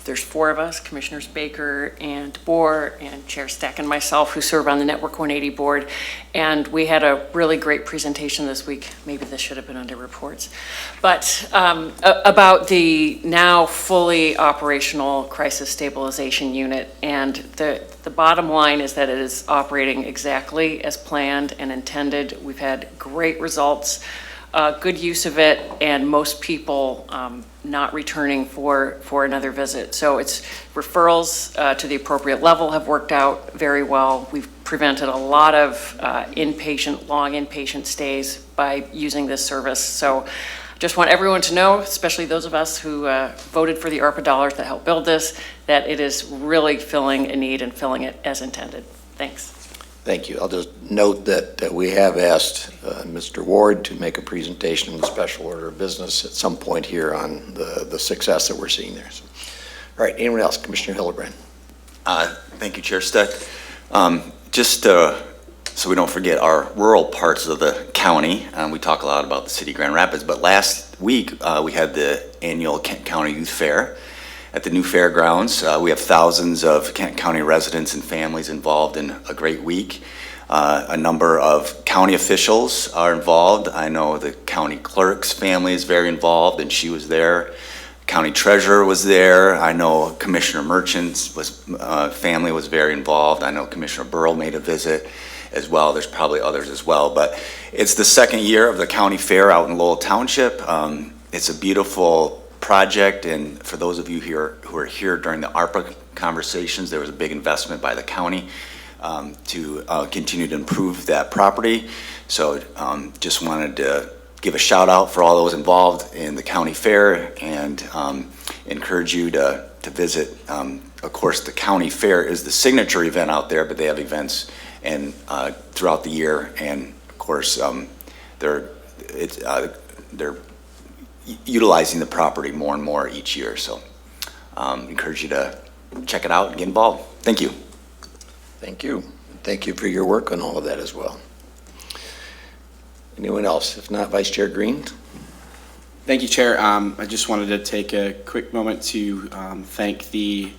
[SPEAKER 12] there's 4 of us, Commissioners Baker and DeBoer and Chair Stack and myself, who serve on the Network 180 board. And we had a really great presentation this week. Maybe this should have been under reports. But about the now fully operational crisis stabilization unit. And the bottom line is that it is operating exactly as planned and intended. We've had great results. Good use of it, and most people not returning for another visit. So it's referrals to the appropriate level have worked out very well. We've prevented a lot of long inpatient stays by using this service. So just want everyone to know, especially those of us who voted for the ARPA dollars that helped build this, that it is really filling a need and filling it as intended. Thanks.
[SPEAKER 1] Thank you. I'll just note that we have asked Mr. Ward to make a presentation in the special order of business at some point here on the success that we're seeing there. So, all right, anyone else? Commissioner Hildebrand.
[SPEAKER 18] Thank you, Chair Steck. Just so we don't forget our rural parts of the county, we talk a lot about the city of Grand Rapids, but last week we had the annual Kent County Youth Fair at the new fairgrounds. We have thousands of Kent County residents and families involved in a great week. A number of county officials are involved. I know the county clerk's family is very involved, and she was there. County treasurer was there. I know Commissioner Merchant's family was very involved. I know Commissioner Burrell made a visit as well. There's probably others as well, but it's the second year of the county fair out in Lowell Township. It's a beautiful project, and for those of you here who are here during the ARPA conversations, there was a big investment by the county to continue to improve that property. So just wanted to give a shout out for all those involved in the county fair, and encourage you to visit. Of course, the county fair is the signature event out there, but they have events and throughout the year, and of course they're utilizing the property more and more each year. So encourage you to check it out and get involved. Thank you.
[SPEAKER 1] Thank you. Thank you for your work on all of that as well. Anyone else? If not, Vice Chair Green.
[SPEAKER 19] Thank you, Chair. I just wanted to take a quick moment to thank the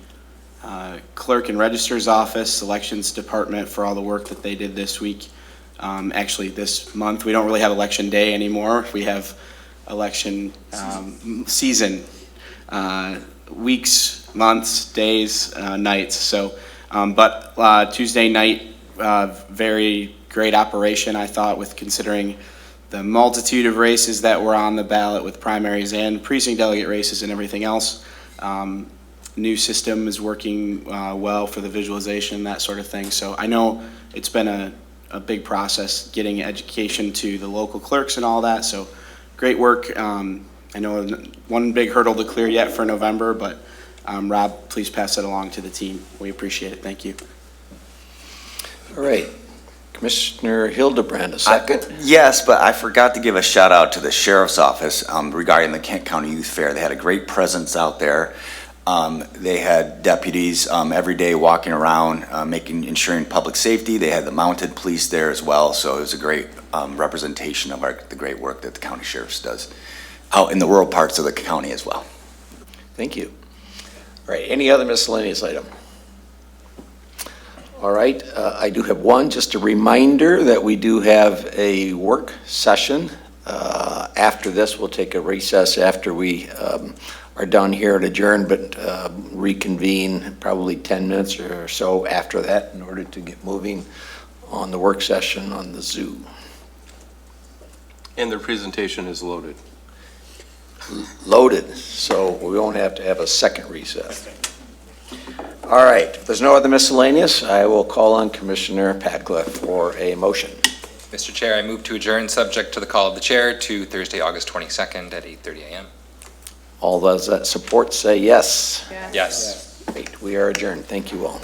[SPEAKER 19] Clerk and Registrar's Office, Elections Department, for all the work that they did this week. Actually, this month, we don't really have Election Day anymore. We have election season, weeks, months, days, nights. So, but Tuesday night, very great operation, I thought, with considering the multitude of races that were on the ballot with primaries and precinct delegate races and everything else. New system is working well for the visualization, that sort of thing. So I know it's been a big process getting education to the local clerks and all that. So great work. I know one big hurdle to clear yet for November, but Rob, please pass that along to the team. We appreciate it. Thank you.
[SPEAKER 1] All right. Commissioner Hildebrand, a second.
[SPEAKER 18] Yes, but I forgot to give a shout out to the sheriff's office regarding the Kent County Youth Fair. They had a great presence out there. They had deputies every day walking around, ensuring public safety. They had the mounted police there as well, so it was a great representation of the great work that the county sheriff's does out in the rural parts of the county as well.
[SPEAKER 1] Thank you. All right, any other miscellaneous item? All right, I do have one, just a reminder that we do have a work session. After this, we'll take a recess after we are done here at adjourn, but reconvene probably 10 minutes or so after that in order to get moving on the work session on the zoo.
[SPEAKER 20] And their presentation is loaded.
[SPEAKER 1] Loaded, so we won't have to have a second recess. All right, if there's no other miscellaneous, I will call on Commissioner Padgett for a motion.
[SPEAKER 5] Mr. Chair, I move to adjourn, subject to the call of the chair, to Thursday, August 22nd at 8:30 a.m.
[SPEAKER 1] All those that support say yes.
[SPEAKER 5] Yes.
[SPEAKER 1] Great, we are adjourned. Thank you all.